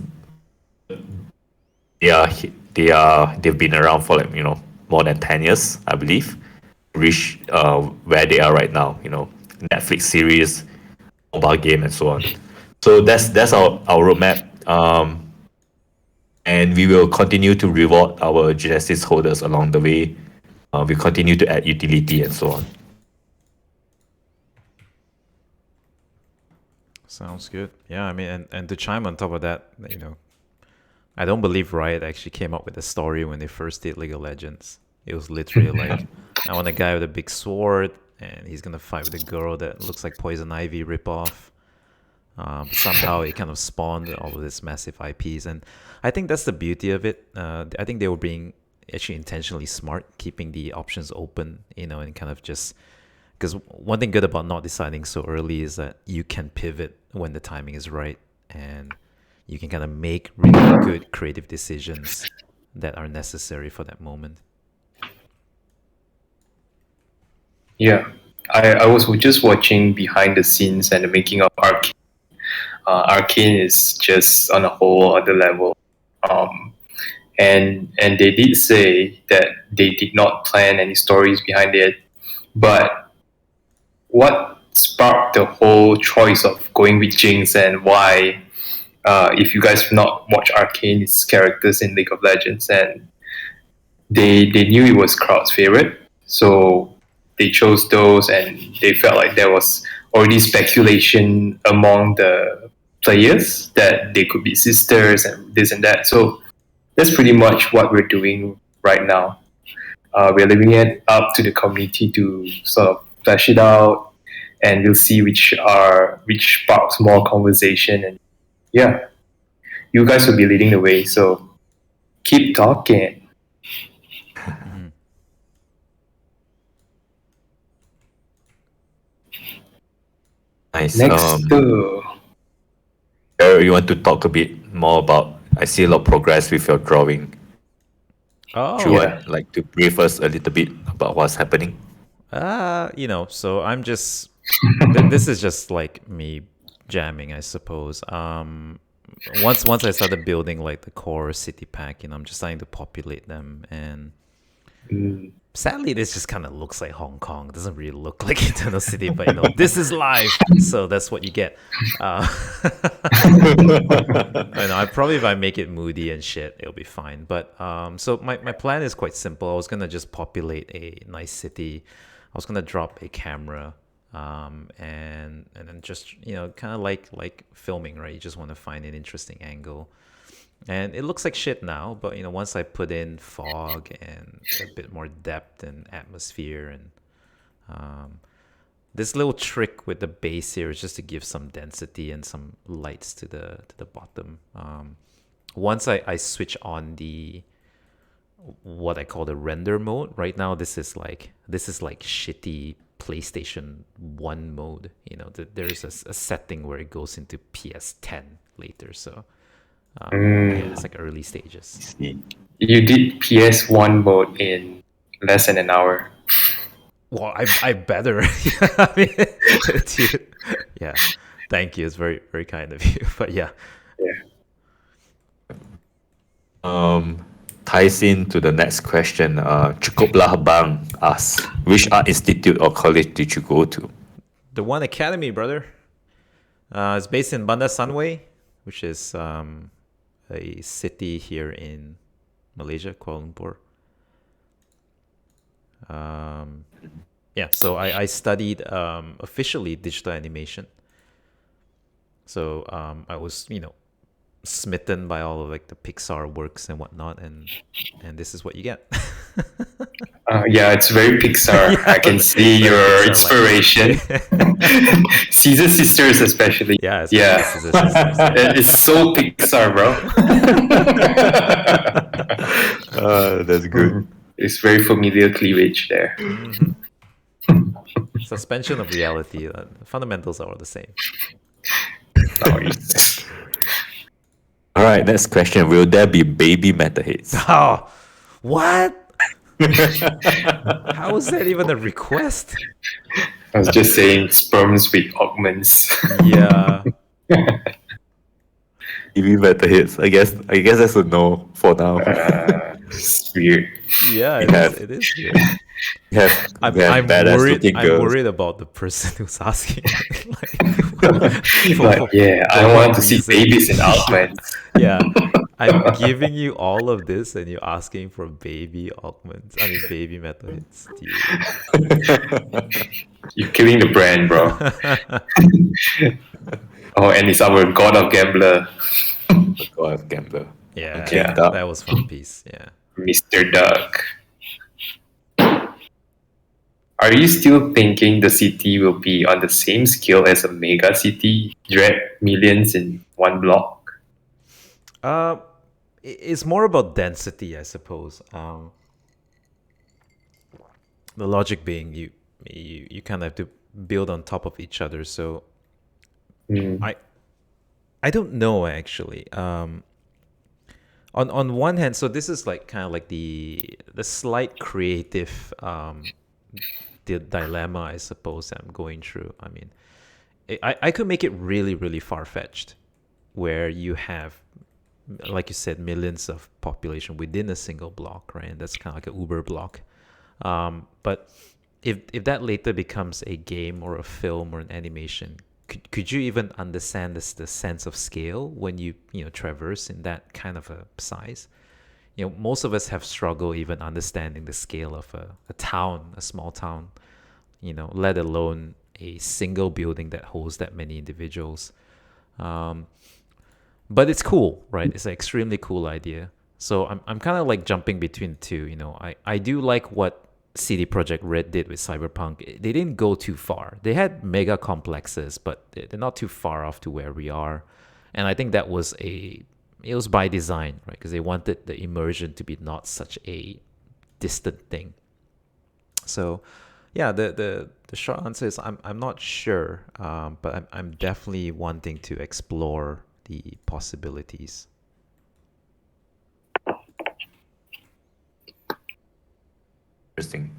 they've been around for like more than 10 years, I believe, to reach where they are right now. Netflix series, mobile game, and so on. So that's our roadmap. And we will continue to reward our Genesis holders along the way. We continue to add utility and so on. Sounds good. Yeah, I mean, and to chime on top of that, I don't believe Riot actually came up with the story when they first did League of Legends. It was literally like, I want a guy with a big sword, and he's gonna fight with a girl that looks like Poison Ivy ripoff. Somehow it kind of spawned all of these massive IPs, and I think that's the beauty of it. I think they were being actually intentionally smart, keeping the options open, and kind of just because one thing good about not deciding so early is that you can pivot when the timing is right, and you can kind of make really good creative decisions that are necessary for that moment. Yeah, I was just watching behind the scenes and the making of Arcane. Arcane is just on a whole other level. And they did say that they did not plan any stories behind it, but what sparked the whole choice of going with Jinx and why? If you guys have not watched Arcane's characters in League of Legends, and they knew it was crowd's favorite, so they chose those, and they felt like there was already speculation among the players that they could be sisters and this and that. So that's pretty much what we're doing right now. We're leaving it up to the community to sort of flesh it out, and we'll see which sparks more conversation. And yeah, you guys will be leading the way. So keep talking. Nice. Next, You want to talk a bit more about? I see a lot of progress with your drawing. Oh, Do you want like to brief us a little bit about what's happening? So I'm just this is just like me jamming, I suppose. Once I started building like the core city pack, I'm just starting to populate them, and Sadly, this just kind of looks like Hong Kong. It doesn't really look like Eternal City, but this is live, so that's what you get. I probably, if I make it moody and shit, it'll be fine. But so my plan is quite simple. I was gonna just populate a nice city. I was gonna drop a camera, and then just kind of like filming, right? You just want to find an interesting angle. And it looks like shit now, but once I put in fog and a bit more depth and atmosphere, and this little trick with the base here is just to give some density and some lights to the bottom. Once I switch on the what I call the render mode, right now this is like shitty PlayStation 1 mode. There's a setting where it goes into PS10 later, so. It's like early stages. You did PS1 mode in less than an hour. Well, I better. I mean, dude, yeah. Thank you. It's very, very kind of you. But yeah. Ties into the next question. Cukuplah Bang asks, which art institute or college did you go to? The One Academy, brother. It's based in Bandar Sunway, which is a city here in Malaysia, Kuala Lumpur. So I studied officially digital animation. So I was, smitten by all of like the Pixar works and whatnot, and this is what you get. Yeah, it's very Pixar. Yeah, I can see your Pixar-like. inspiration. Scissor Sisters, especially. Yeah, it's Yeah. Scissor Sisters. It's so Pixar, bro. That's good. It's very familiar cleavage there. Suspension of reality. The fundamentals are all the same. Nice. All right, next question. Will there be baby MetalHeads? Oh, what? How is that even a request? I was just saying sperms with augments. Yeah. Baby MetalHeads. I guess that's a no for now. It's weird. Yeah, Yes. it is weird. We have I'm badass worried. looking I'm girls. worried about the person who's asking. Like, yeah, I for want what to see reason? babies in augments. Yeah, I'm giving you all of this, and you're asking for baby augments. I mean, baby MetalHeads. You're killing the brand, bro. Oh, and it's our god of gambler, God, gambler. Yeah, Okay, Yeah. Duck. that was One Piece. Yeah. Mr. Duck. Are you still thinking the city will be on the same scale as a mega city, dread millions in one block? It's more about density, I suppose. The logic being you kind of have to build on top of each other. So I don't know actually. On one hand, so this is like kind of like the slight creative the dilemma, I suppose, I'm going through. I mean, I could make it really, really far-fetched, where you have, like you said, millions of population within a single block, right? And that's kind of like an Uber block. But if that later becomes a game or a film or an animation, could you even understand the sense of scale when you traverse in that kind of a size? Most of us have struggled even understanding the scale of a town, a small town, let alone a single building that holds that many individuals. But it's cool, right? It's an extremely cool idea. So I'm kind of like jumping between the two. I do like what CD Projekt Red did with Cyberpunk. They didn't go too far. They had mega complexes, but they're not too far off to where we are. And I think that was it was by design, right? Because they wanted the immersion to be not such a distant thing. So, yeah, the short answer is I'm not sure, but I'm definitely wanting to explore the possibilities. Interesting.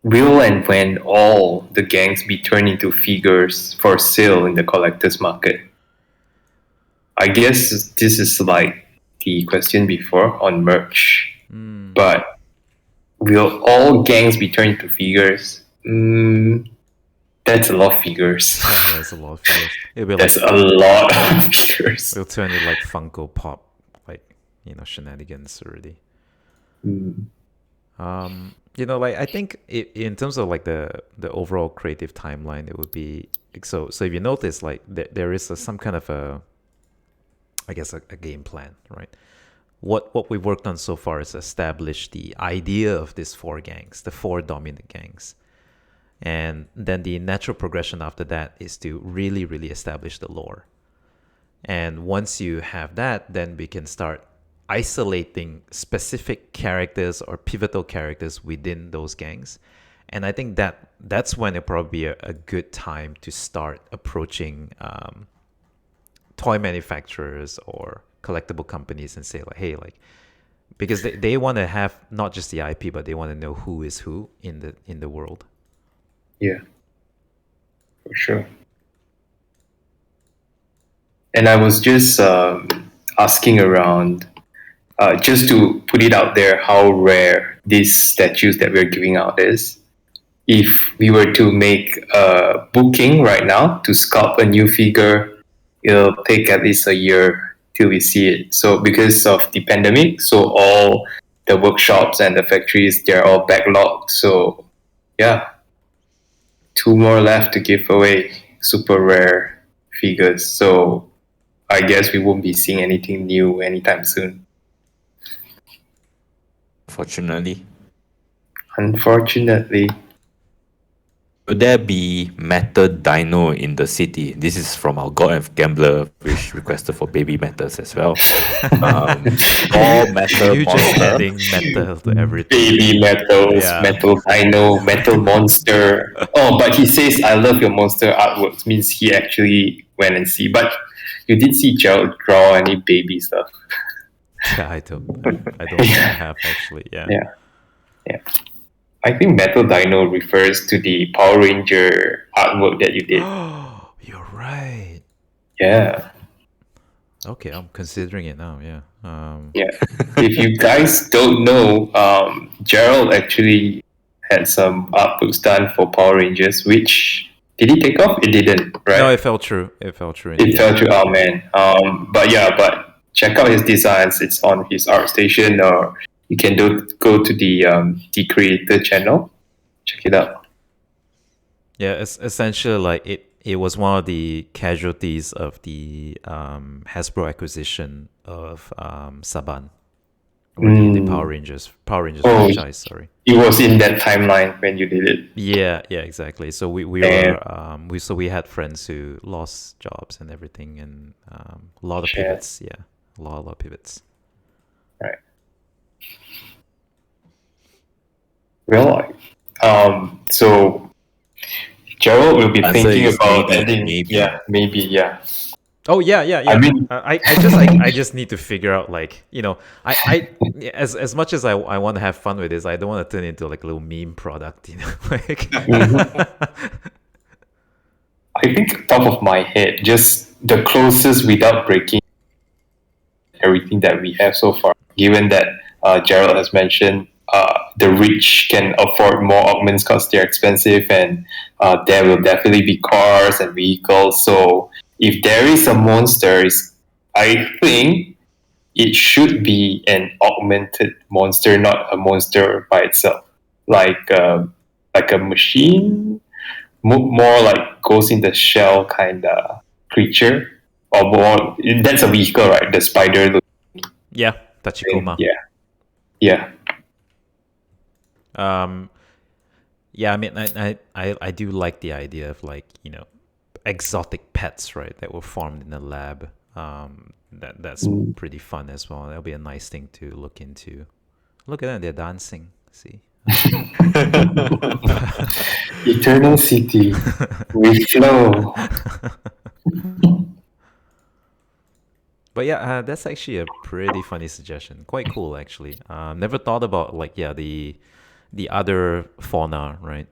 Will and when all the gangs be turned into figures for sale in the collector's market? I guess this is like the question before on merch, but will all gangs be turned into figures? That's a lot of figures. Yeah, that's a lot of figures. It'll be That's like a lot of figures. it'll turn into like Funko Pop, like shenanigans already. Like I think in terms of like the overall creative timeline, it would be so. So if you notice, like there is some kind of I guess a game plan, right? What we've worked on so far is establish the idea of these four gangs, the four dominant gangs. And then the natural progression after that is to really, really establish the lore. And once you have that, then we can start isolating specific characters or pivotal characters within those gangs. And I think that's when it probably be a good time to start approaching toy manufacturers or collectible companies and say like, hey, like, because they want to have not just the IP, but they want to know who is who in the world. Yeah, for sure. And I was just asking around, just to put it out there, how rare these statues that we're giving out is. If we were to make a booking right now to sculpt a new figure, it'll take at least a year till we see it. So because of the pandemic, so all the workshops and the factories, they're all backlogged. So yeah, 2 more left to give away super rare figures. So I guess we won't be seeing anything new anytime soon. Unfortunately. Will there be metal dino in the city? This is from our God and Gambler, which requested for baby metals as well. All metal You just monster. adding metal to everything. Baby metals, Yeah. metal dino, metal monster. Oh, but he says, I love your monster artworks, means he actually went and see. But you did see Jarold draw any baby stuff. Yeah, I don't think I have actually. Yeah. Yeah. I think Metal Dino refers to the Power Ranger artwork that you did. You're right. Yeah. Okay, I'm considering it now. Yeah. Yeah. If you guys don't know, Jarold actually had some artbooks done for Power Rangers, which did he take off? It didn't, right? No, it fell true. It fell true. It fell through. Oh man. But check out his designs. It's on his ArtStation, or you can go to the creator channel. Check it out. Yeah, it's essentially like it was one of the casualties of the Hasbro acquisition of Saban, or the Power Rangers franchise. Sorry. It was in that timeline when you did it. Yeah, exactly. So we Damn. were we had friends who lost jobs and everything, and a lot of Shit. pivots. Yeah, a lot of pivots. Right. Well, so Jarold will be Answer thinking is about maybe, adding. maybe. Yeah, maybe. Yeah. Oh yeah. I mean- I just need to figure out, like, I as much as I want to have fun with this, I don't want to turn it into like a little meme product, like. I think top of my head, just the closest without breaking everything that we have so far. Given that Jarold has mentioned, the rich can afford more augments because they're expensive, and there will definitely be cars and vehicles. So if there is a monster, I think it should be an augmented monster, not a monster by itself, like a machine, more like Ghost in the Shell kind of creature, or more. That's a vehicle, right? The spider. Yeah, Tachikoma. Yeah. Yeah, I mean, I do like the idea of, like, exotic pets, right, that were formed in the lab. That's pretty fun as well. That'll be a nice thing to look into. Look at them, they're dancing. See? Eternal City with flow. But yeah, that's actually a pretty funny suggestion. Quite cool, actually. Never thought about, like, the other fauna, right,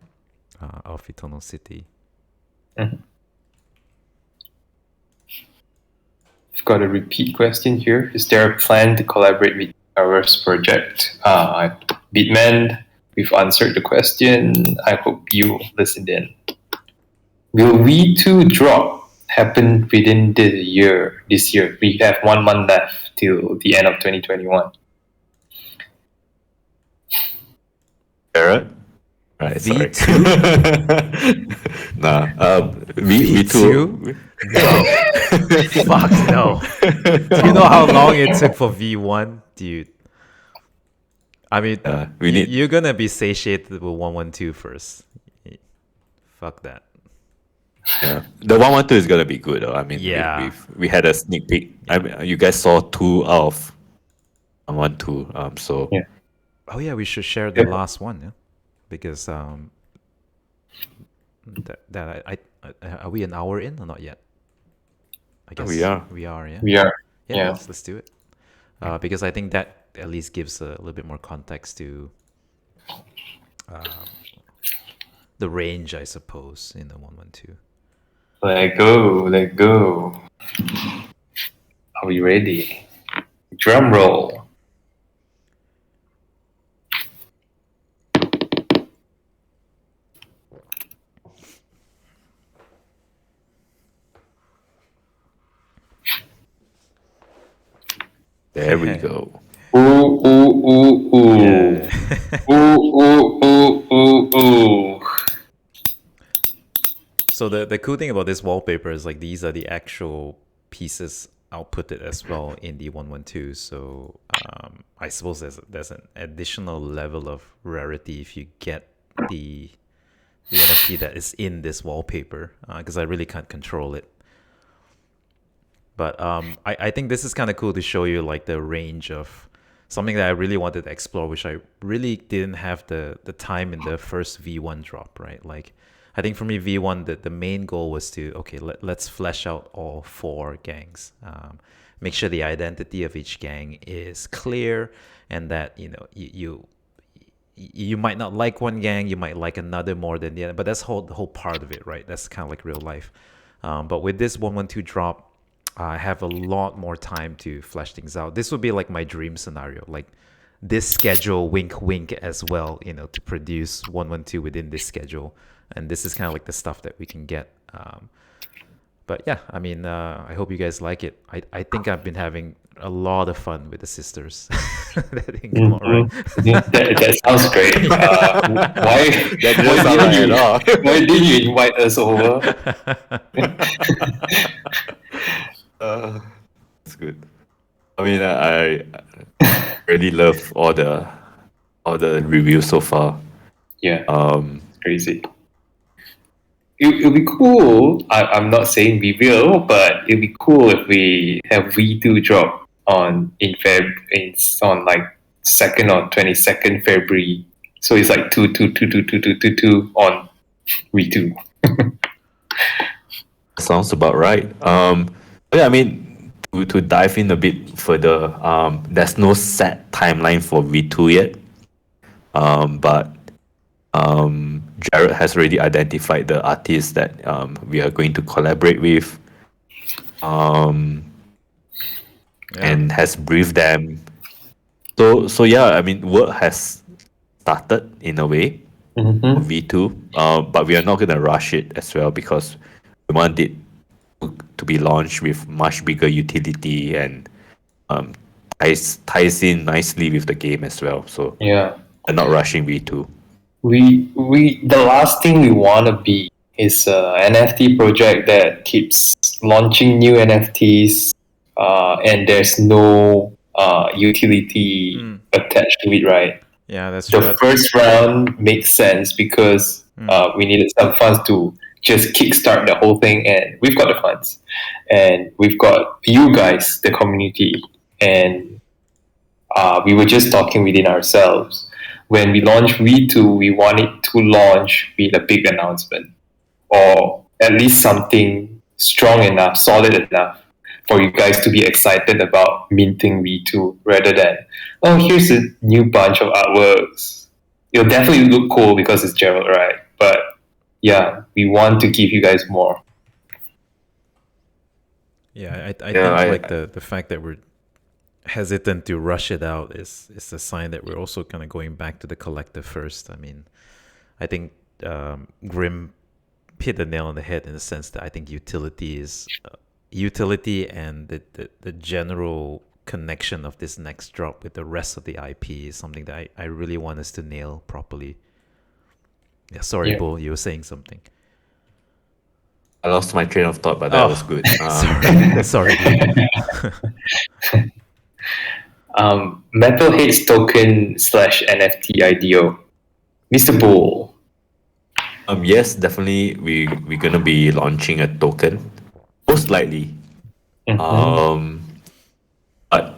of Eternal City. got a repeat question here. Is there a plan to collaborate with Jarold's project? Bitman, we've answered the question. I hope you listened in. Will V2 drop happen within the year? This year, we have 1 month left till the end of 2021. Jared? Right, sorry. V2? Nah, V2. No. Fuck no. Do you know how long it took for V1? Dude. I mean, you're gonna be satiated with 112 first. Fuck that. Yeah, the 112 is gonna be good though. I mean, Yeah. we had a sneak peek. I mean, you guys saw 2 out of 112. So Yeah. Oh yeah, we should share the last one, yeah? Because are we an hour in or not yet? I guess we are. We are, yeah. We are. Yeah, Yeah. let's do it. Because I think that at least gives a little bit more context to the range, I suppose, in the 112. Let go. Are we ready? Drum roll. There we go. Ooh. Yeah. Ooh. So the cool thing about this wallpaper is like these are the actual pieces outputted as well in the 112. So I suppose there's an additional level of rarity if you get the NFT that is in this wallpaper, because I really can't control it. But I think this is kind of cool to show you like the range of something that I really wanted to explore, which I really didn't have the time in the first V1 drop, right? Like, I think for me, V1, the main goal was to, okay, let's flesh out all 4 gangs. Make sure the identity of each gang is clear, and that, you know, you might not like one gang, you might like another more than the other, but that's the whole part of it, right? That's kind of like real life. But with this 112 drop, I have a lot more time to flesh things out. This would be like my dream scenario, like this schedule, wink, wink, as well, you know, to produce 112 within this schedule. And this is kind of like the stuff that we can get. But yeah, I mean, I hope you guys like it. I think I've been having a lot of fun with the sisters. That didn't come out right. That sounds great. Why did you invite us over? That's good. I mean, I really love all the reviews so far. Yeah. Crazy. It'll be cool. I'm not saying we will, but it'll be cool if we have V2 drop on like 2nd or 22nd February. So it's like 2 on V2. Sounds about right. Yeah, I mean, to dive in a bit further, there's no set timeline for V2 yet. But Jarold has already identified the artists that we are going to collaborate with, and has briefed them. So yeah, I mean, work has started in a way for V2, but we are not gonna rush it as well, because we want it to be launched with much bigger utility and ties in nicely with the game as well. So yeah, we're not rushing V2. We the last thing we want to be is an NFT project that keeps launching new NFTs, and there's no utility attached to it, right? Yeah, that's true. The first round makes sense because we needed some funds to just kickstart the whole thing, and we've got the funds, and we've got you guys, the community, and we were just talking within ourselves. When we launch V2, we want it to launch with a big announcement, or at least something strong enough, solid enough for you guys to be excited about minting V2, rather than, oh, here's a new bunch of artworks. It'll definitely look cool because it's Jarold, right? But yeah, we want to give you guys more. Yeah, I Yeah, think like the fact that we're hesitant to rush it out is a sign that we're also kind of going back to the collective first. I mean, I think Grim hit the nail on the head in the sense that I think utility and the general connection of this next drop with the rest of the IP is something that I really want us to nail properly. Yeah, sorry, Yeah. Bull, you were saying something. I lost my train of thought, but that was good. Sorry, dude. MetalHeads token / NFT IDO. Mr. Bull. Yes, definitely. We're gonna be launching a token, most likely. Um, but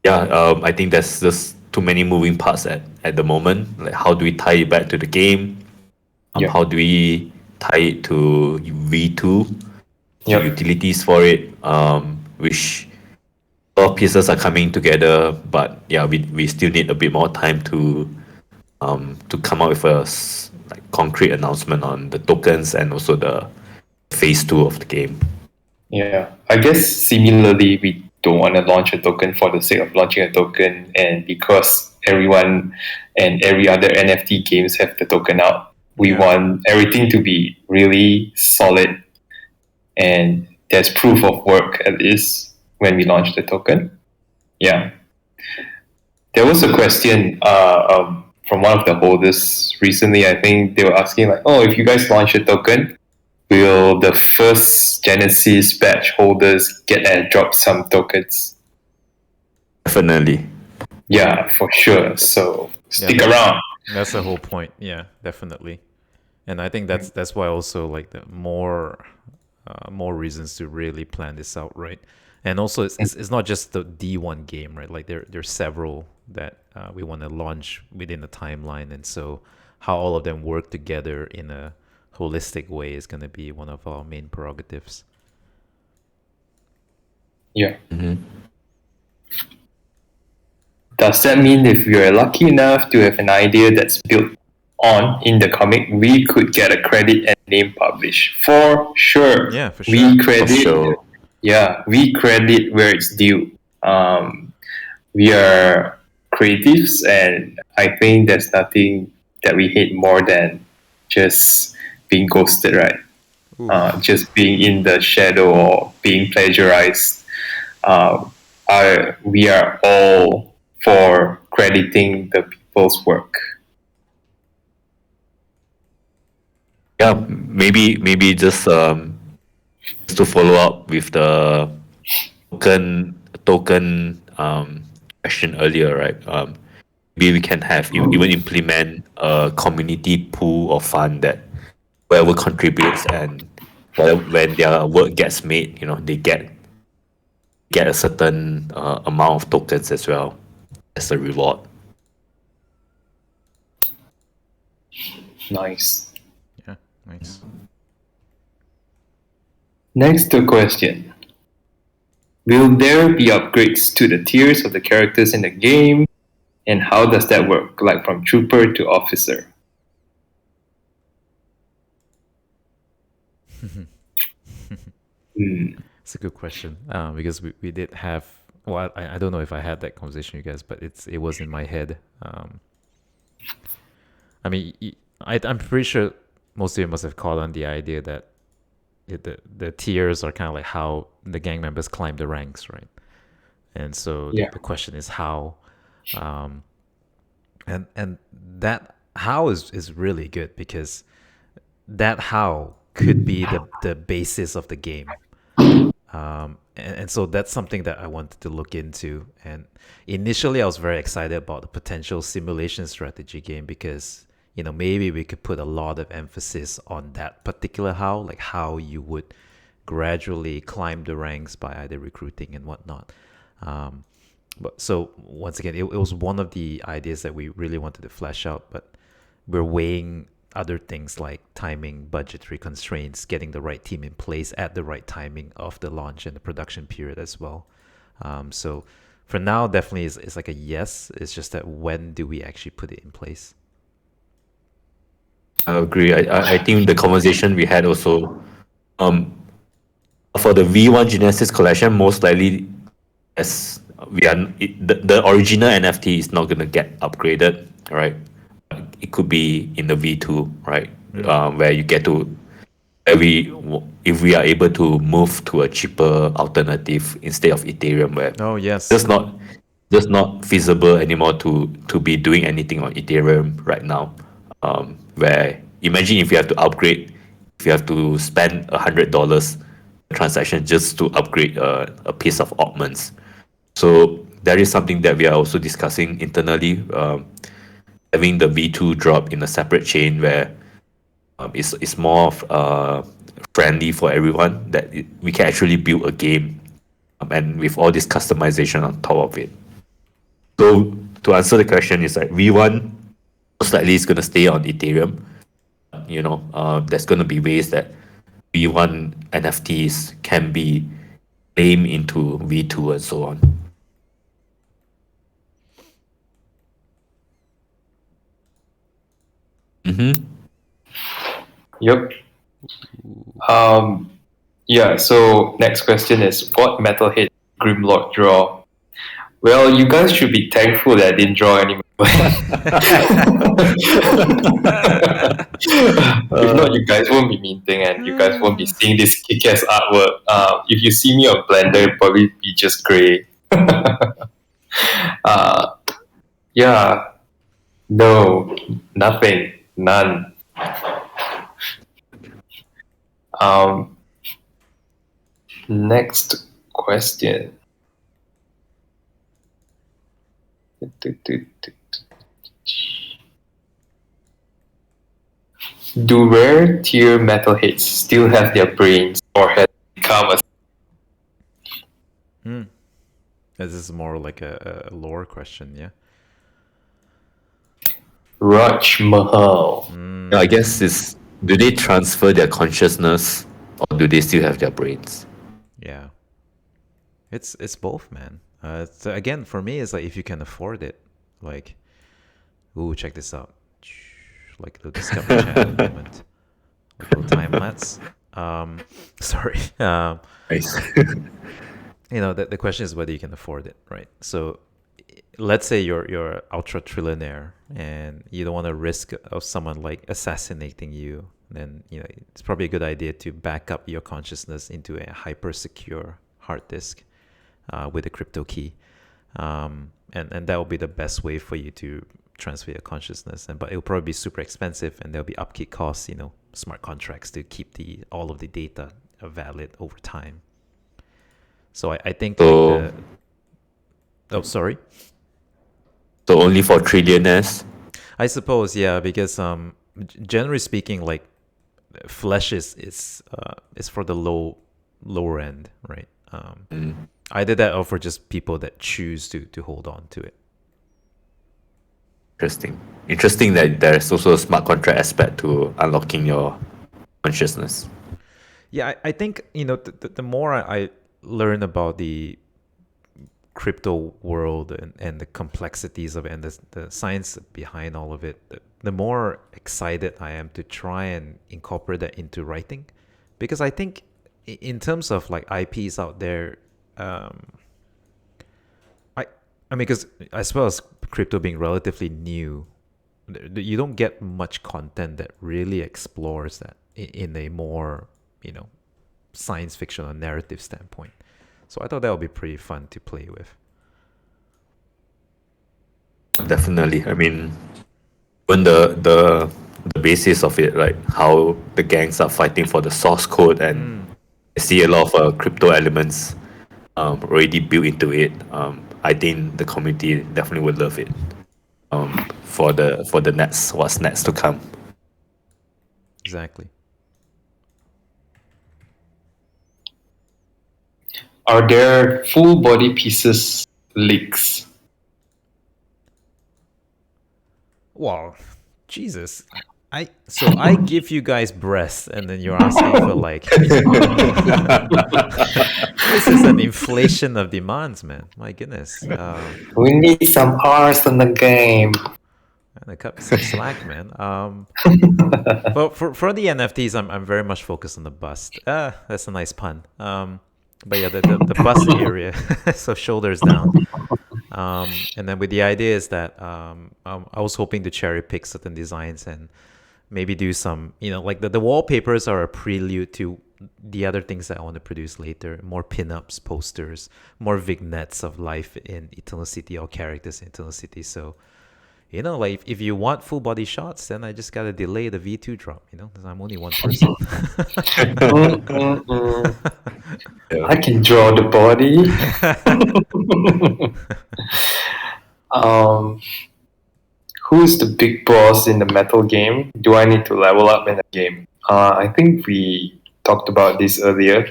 yeah, I think there's just too many moving parts at the moment. Like, how do we tie it back to the game? Yeah. How do we tie it to V2, the Yep. utilities for it? Which a lot of pieces are coming together, but yeah, we still need a bit more time to come up with a like concrete announcement on the tokens and also the phase 2 of the game. Yeah, I guess similarly, we don't want to launch a token for the sake of launching a token, and because everyone and every other NFT games have the token out, we Yeah. want everything to be really solid, and there's proof of work at least when we launch the token. Yeah, there was a question from one of the holders recently. I think they were asking like, "Oh, if you guys launch a token, will the first Genesis batch holders get airdrop some tokens?" Definitely. Yeah, for sure. So stick that- around. That's the whole point. Yeah, definitely. And I think that's why also like the more reasons to really plan this out, right? And also it's not just the D1 game, right? Like there's several that we want to launch within the timeline, and so how all of them work together in a holistic way is going to be one of our main prerogatives. Yeah. Does that mean if we are lucky enough to have an idea that's built on in the comic, we could get a credit and name published? For sure. Yeah, for We sure. credit. For sure. Yeah, we credit where it's due. We are creatives, and I think there's nothing that we hate more than just being ghosted, right? Just being in the shadow or being plagiarized. We are all for crediting the people's work. Yeah, maybe just to follow up with the token question earlier, right? Maybe we can have even implement a community pool of fund that whoever contributes and when their work gets made, they get a certain amount of tokens as well as a reward. Nice. Yeah, nice. Next question. Will there be upgrades to the tiers of the characters in the game? And how does that work, like from trooper to officer? It's a good question because we did have. Well, I don't know if I had that conversation with you guys, but it was in my head. I mean, I'm pretty sure most of you must have caught on the idea that the tiers are kind of like how the gang members climb the ranks, right? And so the question is how, and that how is really good because that how could be the basis of the game. And so that's something that I wanted to look into. And initially, I was very excited about the potential simulation strategy game because, maybe we could put a lot of emphasis on that particular how, like how you would gradually climb the ranks by either recruiting and whatnot. But so once again, it was one of the ideas that we really wanted to flesh out, but we're weighing other things like timing, budgetary constraints, getting the right team in place at the right timing of the launch and the production period as well. So for now, definitely it's like a yes. It's just that when do we actually put it in place? I agree. I think the conversation we had also, For the V1 Genesis collection, most likely, as the original NFT is not gonna get upgraded, right? It could be in the V2, right? Where you get to if we are able to move to a cheaper alternative instead of Ethereum, where Oh yes. just not feasible anymore to be doing anything on Ethereum right now. Where imagine if you have to upgrade, if you have to spend $100 transaction just to upgrade a piece of augments. So that is something that we are also discussing internally. Having the V2 drop in a separate chain where it's more friendly for everyone, that we can actually build a game, and with all this customization on top of it. So to answer the question, is like V1 most likely is going to stay on Ethereum. There's going to be ways that V1 NFTs can be claimed into V2 and so on. Yep. Yeah, so next question is, what MetalHead Grimlock draw? Well, you guys should be thankful that I didn't draw any. If not, you guys won't be minting and you guys won't be seeing this kick-ass artwork. If you see me on Blender, it'll probably be just grey. Yeah, no, nothing, none. Next question. Do rare tier metalheads still have their brains, or has it become a... This is more like a lore question, yeah? Raj Mahal. I guess do they transfer their consciousness, or do they still have their brains? Yeah. It's both, man. Again, for me, it's like if you can afford it, like, ooh, check this out. Like the Discovery Channel moment. Like a little time lapse. Sorry. Nice. The question is whether you can afford it, right? So let's say you're ultra trillionaire and you don't want to risk of someone like assassinating you, then it's probably a good idea to back up your consciousness into a hyper secure hard disk with a crypto key, and that will be the best way for you to transfer your consciousness. But it'll probably be super expensive, and there'll be upkeep costs, smart contracts to keep all of the data valid over time. So I think So sorry. So only for trillionaires? I suppose, yeah, because generally speaking, like flesh is for the lower end, right? Either that or for just people that choose to hold on to it. Interesting that there's also a smart contract aspect to unlocking your consciousness. Yeah, I think the more I learn about the crypto world and the complexities of it and the science behind all of it, the more excited I am to try and incorporate that into writing, because I think in terms of like IPs out there, I mean, because I suppose crypto being relatively new, you don't get much content that really explores that in a more science fiction or narrative standpoint. So I thought that would be pretty fun to play with. Definitely. I mean, when the basis of it, like how the gangs are fighting for the source code, and I see a lot of crypto elements already built into it. I think the community definitely would love it. For the what's next to come. Exactly. Are there full body pieces leaks? Wow, Jesus. I give you guys breasts, and then you're asking for like this is an inflation of demands, man. My goodness. We need some R's in the game. And cut me some slack, man. But for the NFTs, I'm very much focused on the bust. That's a nice pun. But yeah, the bust area, so shoulders down. And then with the idea is that I was hoping to cherry pick certain designs and maybe do some, like the wallpapers are a prelude to the other things that I want to produce later. More pinups, posters, more vignettes of life in Eternal City or characters in Eternal City. So, like if you want full body shots, then I just gotta delay the V2 drop, because I'm only one person. I can draw the body. Who's the big boss in the metal game? Do I need to level up in the game? I think we talked about this earlier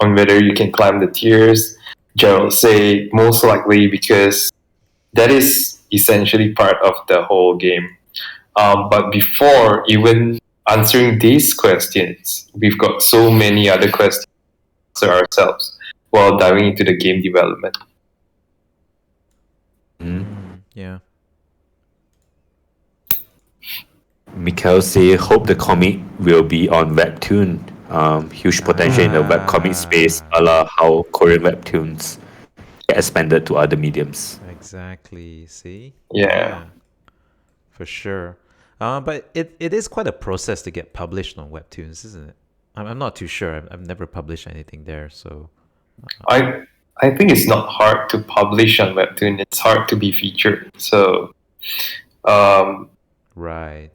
on whether you can climb the tiers. Jarold say most likely because that is essentially part of the whole game. But before even answering these questions, we've got so many other questions to answer ourselves while diving into the game development. Yeah. Mikhail say, hope the comic will be on Webtoon. Huge potential in the webcomic space, a la how Korean webtoons get expanded to other mediums. Exactly. See? Yeah. For sure. But it is quite a process to get published on Webtoons, isn't it? I'm not too sure. I've never published anything there, so. I think it's not hard to publish on Webtoon. It's hard to be featured. So, right.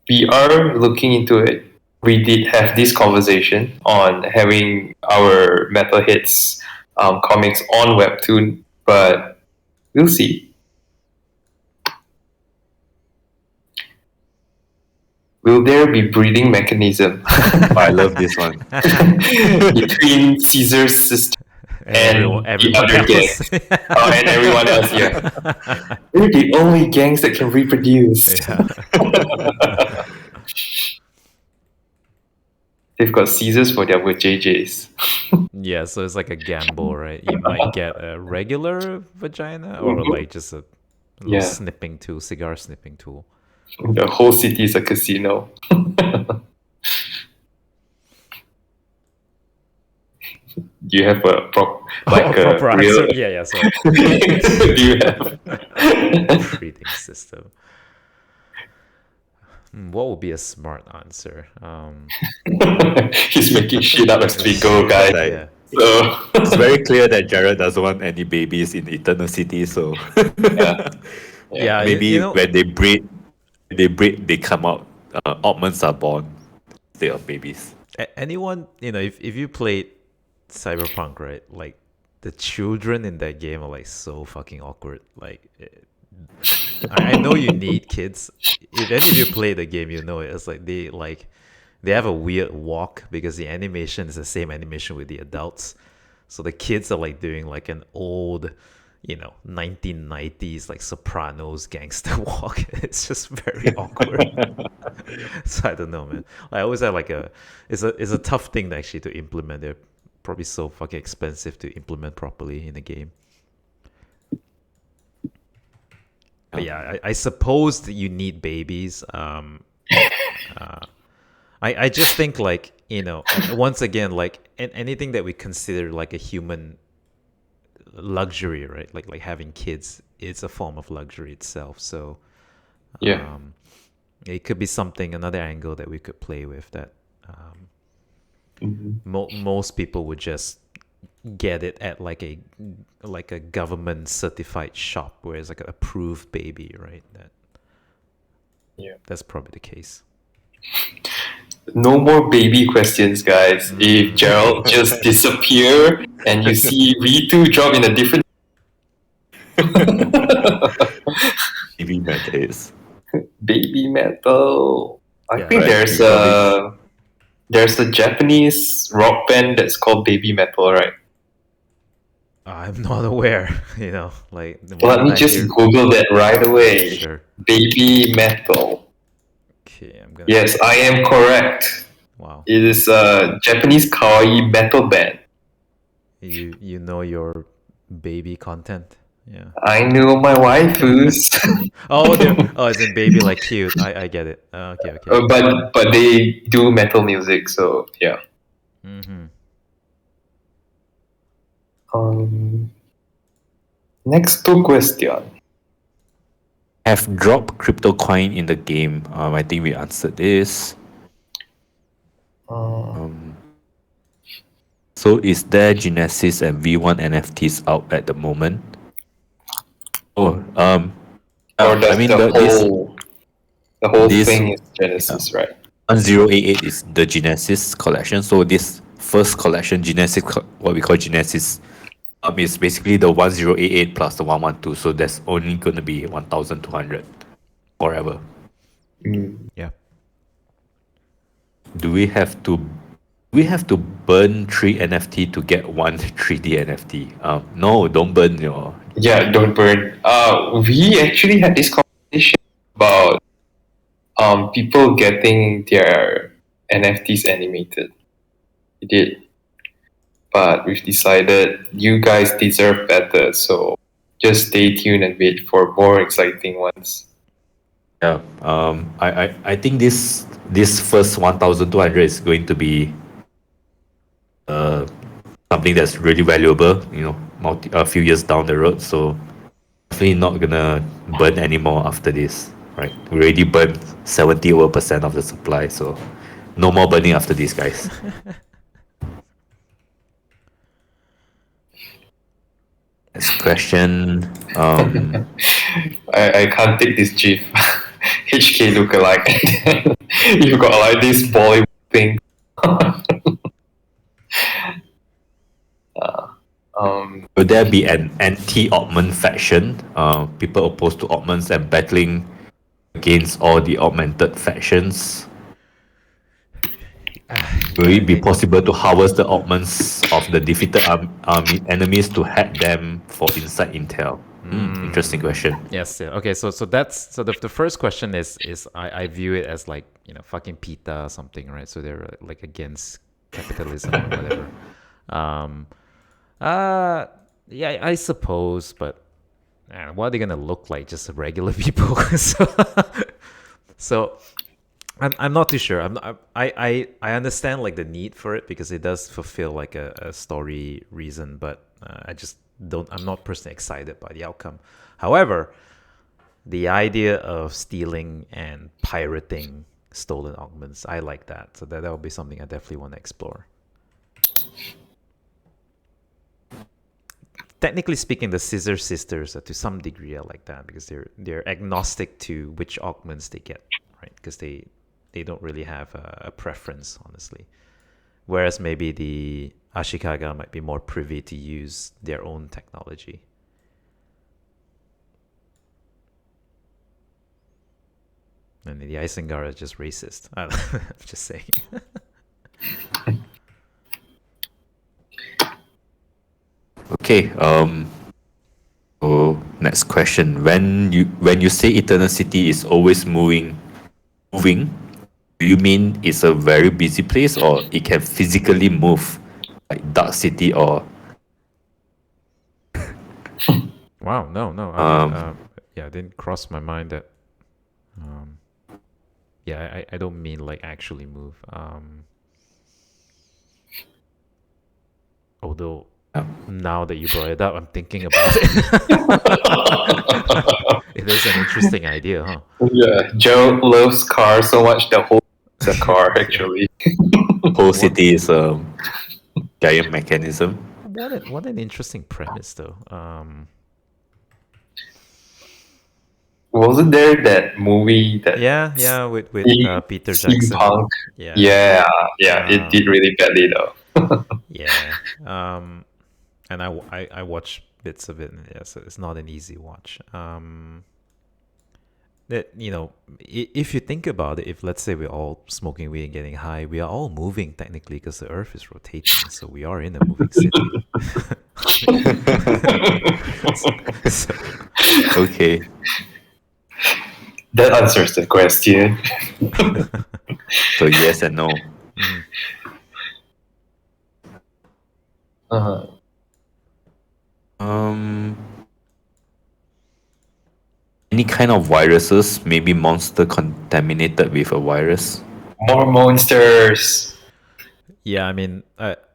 We are looking into it. We did have this conversation on having our MetalHeads comics on Webtoon, but we'll see. Will there be breeding mechanism I love this one. between Scissor Sisters and the other gangs? And everyone else here. We're the only gangs that can reproduce. Yeah. They've got Caesars for their JJs. Yeah, so it's like a gamble, right? You might get a regular vagina or like just a little snipping tool, cigar snipping tool. The whole city is a casino. Do you have a proper answer? Yeah, sorry. Do you have breeding system? What would be a smart answer? He's making shit up as we go, guys. Yeah. So it's very clear that Jared doesn't want any babies in Eternal City, so yeah. Maybe when they breed, they come out. Oddments are born instead of babies. Anyone, if you played Cyberpunk, right? Like the children in that game are like so fucking awkward. Like, I know you need kids. If any of you play the game, you know it. It's like they have a weird walk because the animation is the same animation with the adults. So the kids are like doing like an old, 1990s like Sopranos gangster walk. It's just very awkward. So I don't know, man. I always have like it's a tough thing actually to implement. They're probably so fucking expensive to implement properly in the game. But yeah, I suppose that you need babies. I just think like, once again, like anything that we consider like a human luxury, right? Like having kids, it's a form of luxury itself. So it could be another angle that we could play with that most people would just get it at like a government certified shop where it's like an approved baby, right? That's probably the case. No more baby questions, guys. If Jarold just disappear and you see V2 drop in a different Baby metal is baby metal. I think there's a Japanese rock band that's called Baby Metal, right? I'm not aware, like. Let me just Google that right away. Sure. Baby Metal. Okay, I'm gonna. Yes, I am correct. Wow. It is a Japanese kawaii metal band. You know your baby content. Yeah. I know my waifus. Oh, they're as in baby like cute. I get it. Okay. But they do metal music, so yeah. Mm-hmm. Next two question. Have dropped crypto coin in the game. I think we answered this. So is there Genesis and V1 NFTs out at the moment? Oh, Or does I mean the whole this thing is Genesis, right? 1088 is the Genesis collection. So this first collection, what we call Genesis, is basically the 1088 plus the 112. So there's only gonna be 1200 forever. Yeah. Do we have to burn 3 NFT to get one 3D NFT? No, don't burn your. Yeah, don't burn. We actually had this conversation about people getting their NFTs animated. We did, but we've decided you guys deserve better. So just stay tuned and wait for more exciting ones. Yeah. I think this first 1200 is going to be something that's really valuable. A few years down the road. So definitely not gonna burn anymore after this. Right. We already burned 70% of the supply. So no more burning after these guys. Next question. I can't take this GIF. HK lookalike. You got like this Bollywood thing. Will there be an anti-augment faction? People opposed to augments and battling against all the augmented factions. Will it be possible to harvest the augments of the defeated enemies to hack them for inside intel? Interesting question. Yes. Yeah. Okay. So the first question is I view it as like fucking PETA or something, right? So they're like against capitalism or whatever. Yeah, I suppose, but what are they gonna look like? Just regular people. So I'm not too sure. I understand like the need for it because it does fulfill like a story reason, but I just don't. I'm not personally excited by the outcome. However, the idea of stealing and pirating stolen augments, I like that. So that will be something I definitely want to explore. Technically speaking, the Scissor Sisters, to some degree, I like that because they're agnostic to which augments they get, right? Because they don't really have a preference, honestly. Whereas maybe the Ashikaga might be more privy to use their own technology. And the Isengard is just racist. I'm just saying. Okay. So next question. When you say Eternal City is always moving, do you mean it's a very busy place or it can physically move, like Dark City or? Wow, no. Yeah, it didn't cross my mind that. Yeah, I don't mean like actually move. Although now that you brought it up, I'm thinking about it. It is an interesting idea, huh? Yeah, Joe loves cars so much the whole is a car actually. Whole city is a giant mechanism. What an interesting premise, though. Wasn't there that movie that Yeah, with Peter Jackson. steampunk? Yeah. Yeah, it did really badly though. Yeah. And I watched bits of it. And yeah, so it's not an easy watch. That if you think about it, if let's say we're all smoking weed and getting high, we are all moving technically because the Earth is rotating, so we are in a moving city. Okay. That answers the question. So yes and no. Uh-huh. Any kind of viruses, maybe monster contaminated with a virus. More monsters. Yeah, I mean,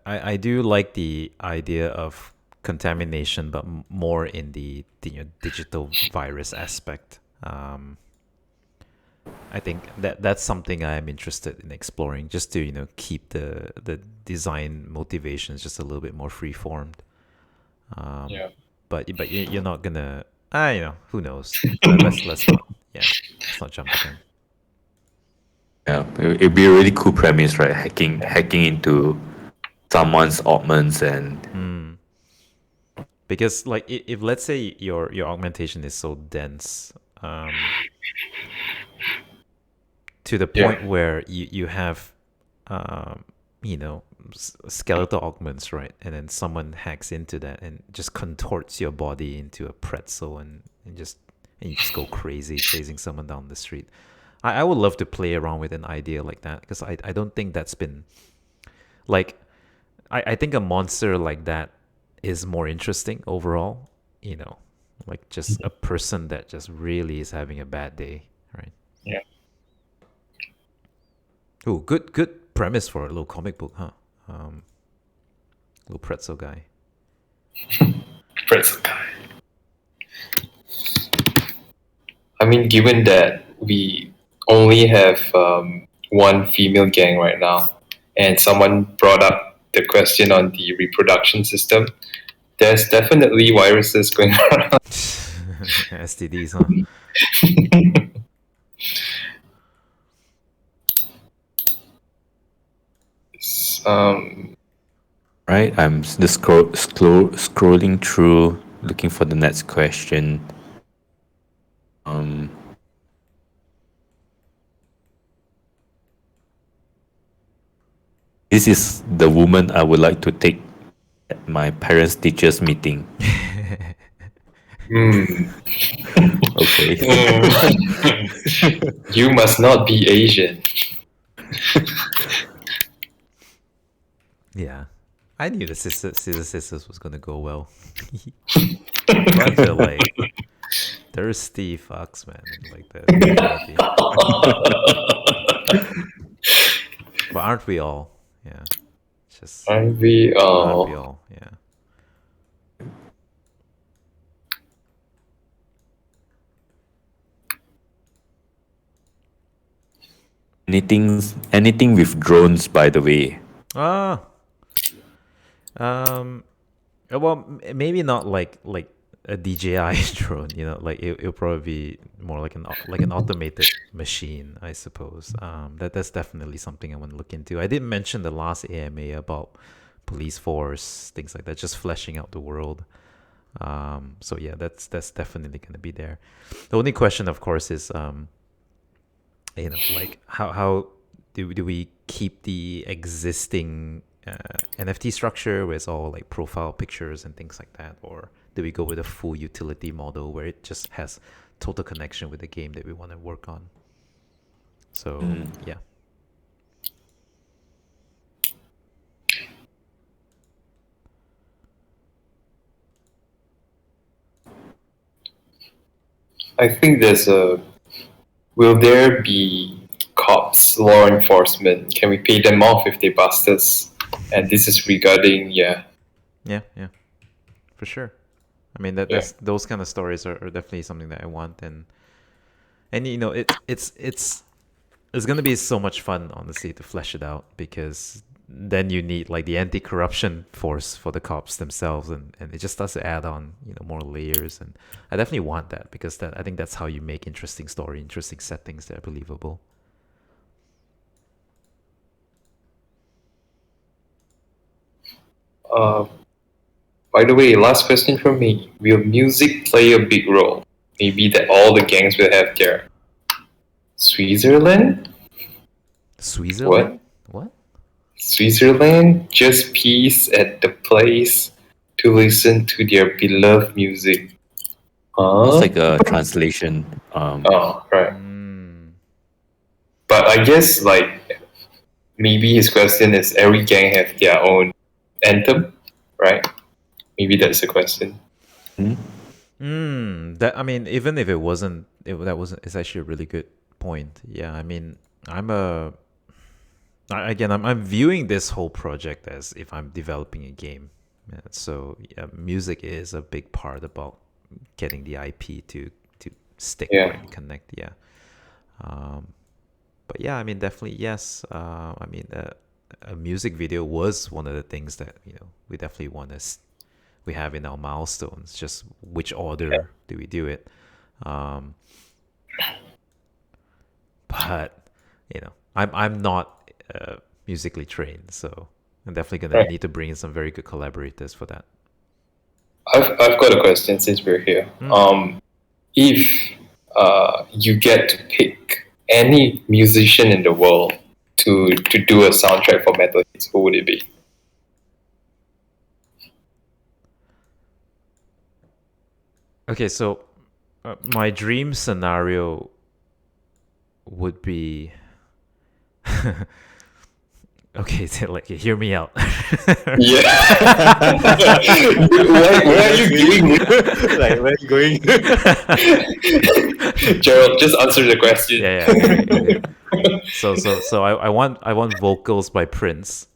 I do like the idea of contamination, but more in the digital virus aspect. I think that's something I am interested in exploring, just to keep the design motivations just a little bit more free formed. Yeah. But you're not gonna, who knows? Let's not, yeah, let's not jump the gun. Yeah, it'd be a really cool premise, right? Hacking into someone's augments and Because like if let's say your augmentation is so dense, to the point where you have um, skeletal augments, right? And then someone hacks into that and just contorts your body into a pretzel, and you just go crazy chasing someone down the street. I would love to play around with an idea like that, because I don't think that's been like, I think a monster like that is more interesting overall, like just a person that just really is having a bad day, right? Yeah. Oh, good premise for a little comic book, huh? Little pretzel guy. Pretzel guy. I mean, given that we only have one female gang right now, and someone brought up the question on the reproduction system, there's definitely viruses going around. STDs, huh? right. I'm just scrolling through, looking for the next question. This is the woman I would like to take at my parents' teachers meeting. Okay. You must not be Asian. Yeah. I knew the Scissor Sisters was gonna go well. Bunch of like thirsty fucks, man. Like that. But aren't we all? Yeah. It's just Aren't we aren't we all? all? Yeah. Anything with drones, by the way. Ah. Well, maybe not like a DJI drone. Like it'll probably be more like an automated machine, I suppose. That's definitely something I want to look into. I did mention the last AMA about police force, things like that, just fleshing out the world. So yeah, that's definitely gonna be there. The only question, of course, is like how do we keep the existing NFT structure where it's all like profile pictures and things like that, or do we go with a full utility model where it just has total connection with the game that we want to work on? So yeah. I think will there be cops, law enforcement? Can we pay them off if they bust us? And this is regarding, Yeah, for sure. I mean that's those kind of stories are definitely something that I want, and it's gonna be so much fun, honestly, to flesh it out, because then you need like the anti-corruption force for the cops themselves, and it just does add on more layers, and I definitely want that, because I think that's how you make interesting story, interesting settings that are believable. By the way, last question from me. Will music play a big role? Maybe that all the gangs will have their Switzerland? Switzerland? What? Switzerland? Just peace at the place to listen to their beloved music. It's like a translation. Oh, right. But I guess like maybe his question is every gang have their own anthem, right? Maybe that's the question. That I mean, even if it wasn't, it's actually a really good point. Yeah, I mean, I'm viewing this whole project as if I'm developing a game. So yeah, music is a big part about getting the IP to stick Yeah. right and connect. Yeah. But yeah, I mean, definitely yes. I mean, a music video was one of the things that we definitely we have in our milestones. Just which order do we do it? Um, but I'm not musically trained, so I'm definitely gonna Right. need to bring in some very good collaborators for that. I've got a question since we're here. If you get to pick any musician in the world to do a soundtrack for MetalHeads, who would it be? Okay, so my dream scenario would be okay. So like, hear me out. Yeah. Where are you going? Like, where are you going? Jarold, just answer the question. Yeah. Okay. So I want vocals by Prince.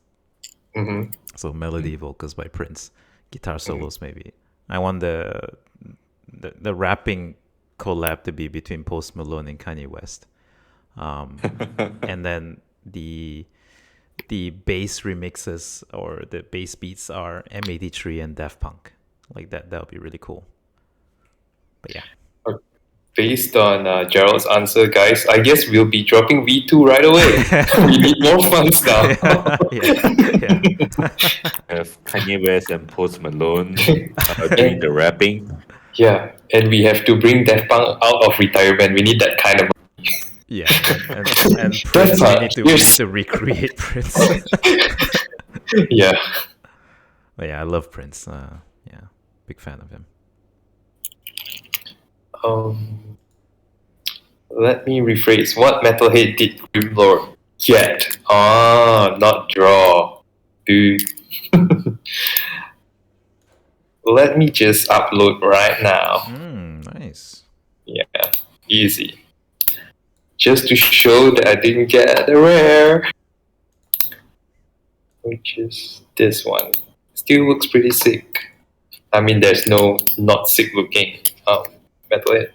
Mm-hmm. So melody vocals by Prince, guitar solos maybe. I want the rapping collab to be between Post Malone and Kanye West, and then the bass remixes or the bass beats are M83 and Daft Punk. Like that would be really cool. But yeah. Based on Jarold's answer, guys, I guess we'll be dropping V2 right away. We need more funds now. Yeah. Have Kanye West and Post Malone doing the rapping. Yeah, and we have to bring Daft Punk out of retirement. We need that kind of. Yeah, and Prince, we need to recreate Prince. Yeah. But yeah, I love Prince. Yeah, big fan of him. Let me rephrase. What metalhead did Grimlord get? Not draw. Dude. Let me just upload right now. Nice. Yeah, easy. Just to show that I didn't get the rare. Which is this one. Still looks pretty sick. I mean, there's no not sick looking metalhead.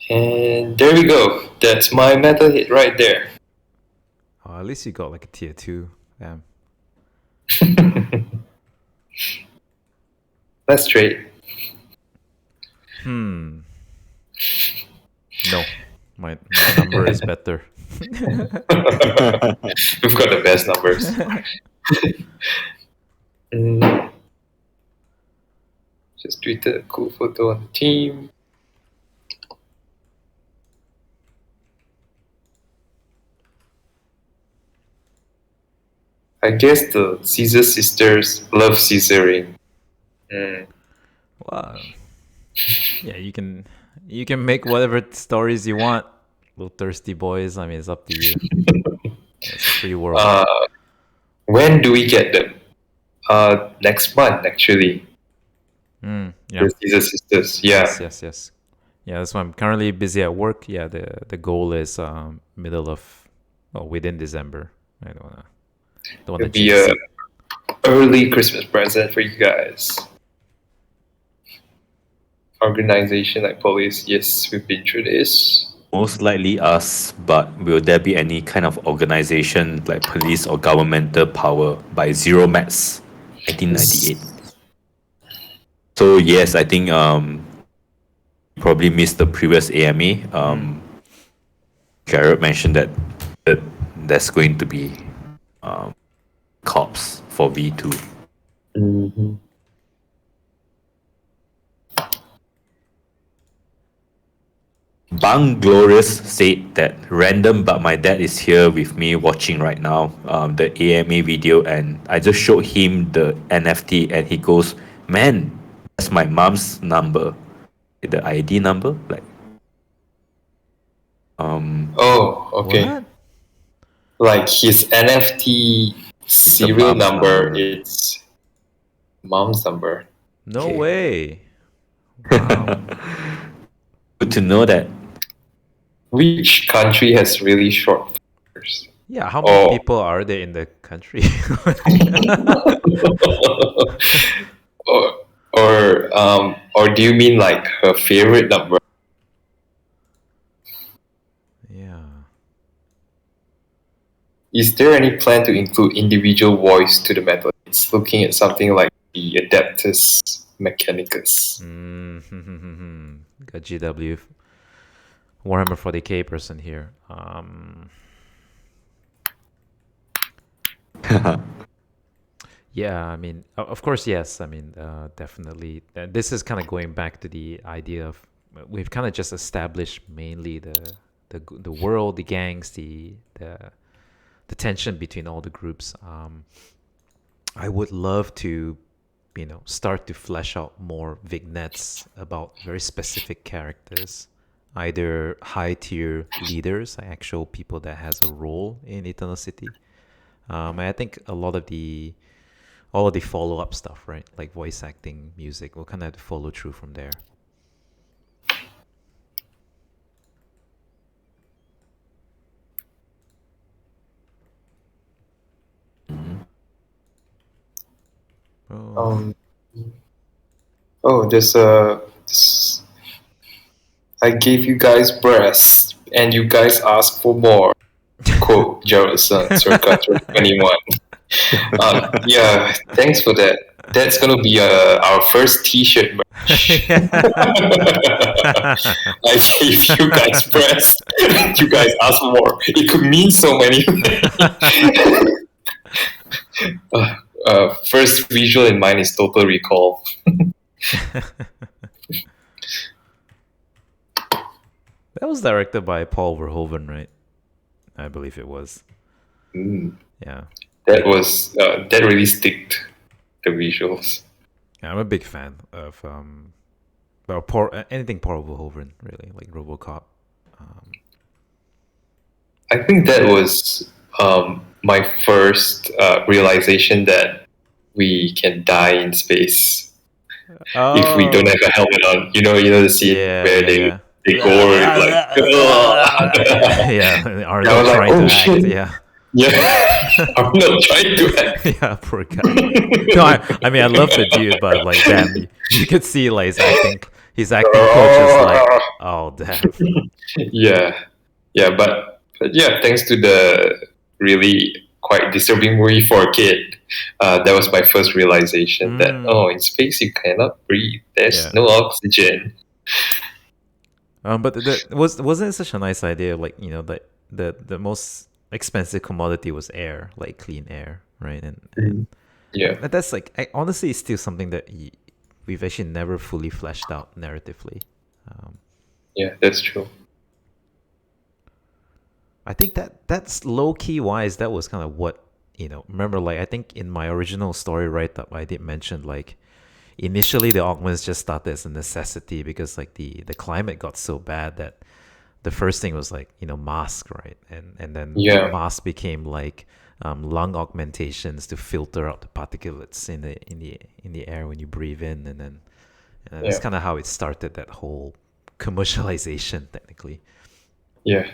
And there we go. That's my metalhead right there. Oh, at least you got like a tier 2. Damn. Let's trade. No. My number is better. We've got the best numbers. Just tweeted a cool photo on the team. I guess the Scissor Sisters love scissoring. Wow. Yeah, you can make whatever stories you want, little thirsty boys. I mean, it's up to you. It's a free world. When do we get them? Next month, actually. Yeah. The Scissor Sisters. Yeah. Yes. Yeah, that's why I'm currently busy at work. Yeah, the goal is within December. I don't wanna It'll be a early Christmas present for you guys. Organization like police, yes, we've been through this. Most likely us, but will there be any kind of organization like police or governmental power by Zero Mats 1998? So yes, I think probably missed the previous AMA. Jared mentioned that there's going to be cops for V2. Bang Glorious said that random, but my dad is here with me watching right now the AMA video, and I just showed him the NFT, and he goes, "Man, that's my mom's number, the ID number, like." Oh, okay. What? Like his NFT serial number, it's Mom's number. No Okay. way. Wow. Good to know that. Which country has really short fingers? Yeah, how many Oh. people are there in the country? or do you mean like her favorite number? Yeah. Is there any plan to include individual voice to the metal? It's looking at something like the Adeptus Mechanicus. Got GW Warhammer 40k person here. Yeah, I mean, of course, yes. I mean, definitely. This is kind of going back to the idea of we've kind of just established mainly the world, the gangs, the tension between all the groups. I would love to, start to flesh out more vignettes about very specific characters, either high tier leaders, like actual people that has a role in Eternal City. And I think a lot of all of the follow up stuff, right? Like voice acting, music, we'll kind of have to follow through from there. There's I gave you guys breasts and you guys asked for more. Quote Jarold Sng, circa 2021. Yeah, thanks for that. That's gonna be our first T-shirt merch. I gave you guys breasts. You guys asked for more. It could mean so many things. First visual in mind is Total Recall. That was directed by Paul Verhoeven, right? I believe it was. Yeah. That was that really sticked the visuals. Yeah, I'm a big fan of anything Paul Verhoeven, really, like RoboCop. I think that was my first realization that we can die in space if we don't have a helmet on. You know the scene where they go like. Yeah, I Arnold was like, trying oh to shit. act. Yeah, I'm not trying to act. Yeah, poor guy. No, I mean I love the dude, but like damn, you could see like his acting coach is like, oh damn. Yeah, but yeah, thanks to the really quite disturbing movie for a kid, that was my first realization that in space you cannot breathe. There's no oxygen. But wasn't it such a nice idea? Like that the most expensive commodity was air, like clean air, right? And yeah, that's like honestly, it's still something that we've actually never fully fleshed out narratively. Yeah, that's true. I think that's low key wise. That was kind of what remember, like I think in my original story write up, I did mention like initially the augments just started as a necessity because like the climate got so bad that the first thing was like mask, right? And then mask became like lung augmentations to filter out the particulates in the air when you breathe in, and then that's kind of how it started, that whole commercialization technically. Yeah.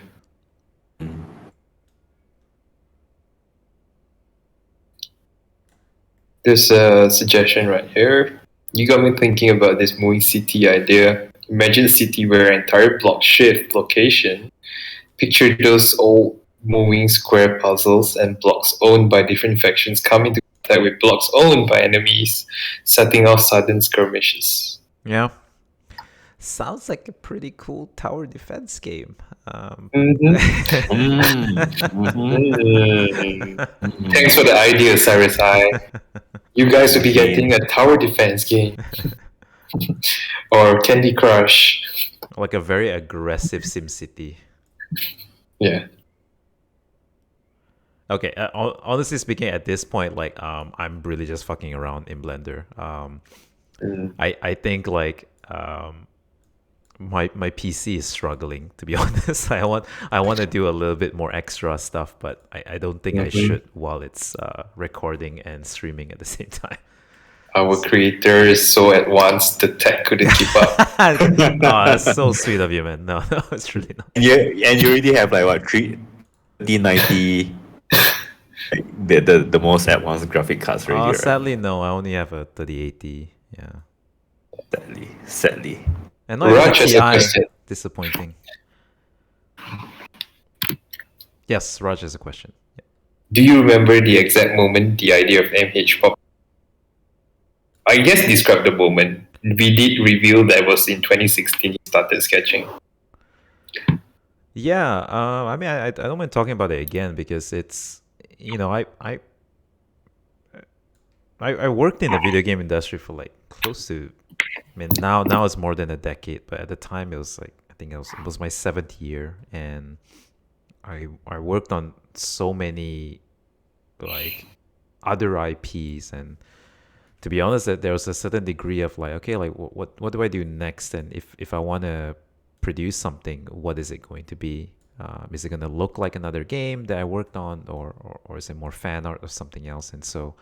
There's a suggestion right here. You got me thinking about this moving city idea. Imagine a city where an entire block shift location. Picture those old moving square puzzles and blocks owned by different factions coming to contact with blocks owned by enemies, setting off sudden skirmishes. Yeah. Sounds like a pretty cool tower defense game. Thanks for the idea, Cyrus I. You guys will be getting a tower defense game. Or Candy Crush. Like a very aggressive SimCity. Yeah. Okay, honestly speaking, at this point, like I'm really just fucking around in Blender. I think like my PC is struggling, to be honest. I want to do a little bit more extra stuff, but I don't think I should while it's recording and streaming at the same time. Our creator is so advanced, the tech couldn't keep up. Oh, that's so sweet of you, man. No, no, it's really not. And you already have like what 3090, like the most advanced graphic cards already, right? Sadly, no. I only have a 3080. Yeah, Sadly. and not even a Raj has a Ti. question. Disappointing. Yes, Raj has a question. Yeah. Do you remember the exact moment the idea of MH popped? I guess describe the moment. We did reveal that it was in 2016 he started sketching. Yeah, I mean, I don't mind talking about it again because it's, I worked in the video game industry for like close to, I mean, now it's more than a decade, but at the time it was like, I think it was my 7th year, and I worked on so many like other IPs, and to be honest, that there was a certain degree of like, okay, like what do I do next? And if I want to produce something, what is it going to be? Is it going to look like another game that I worked on, or is it more fan art or something else? And so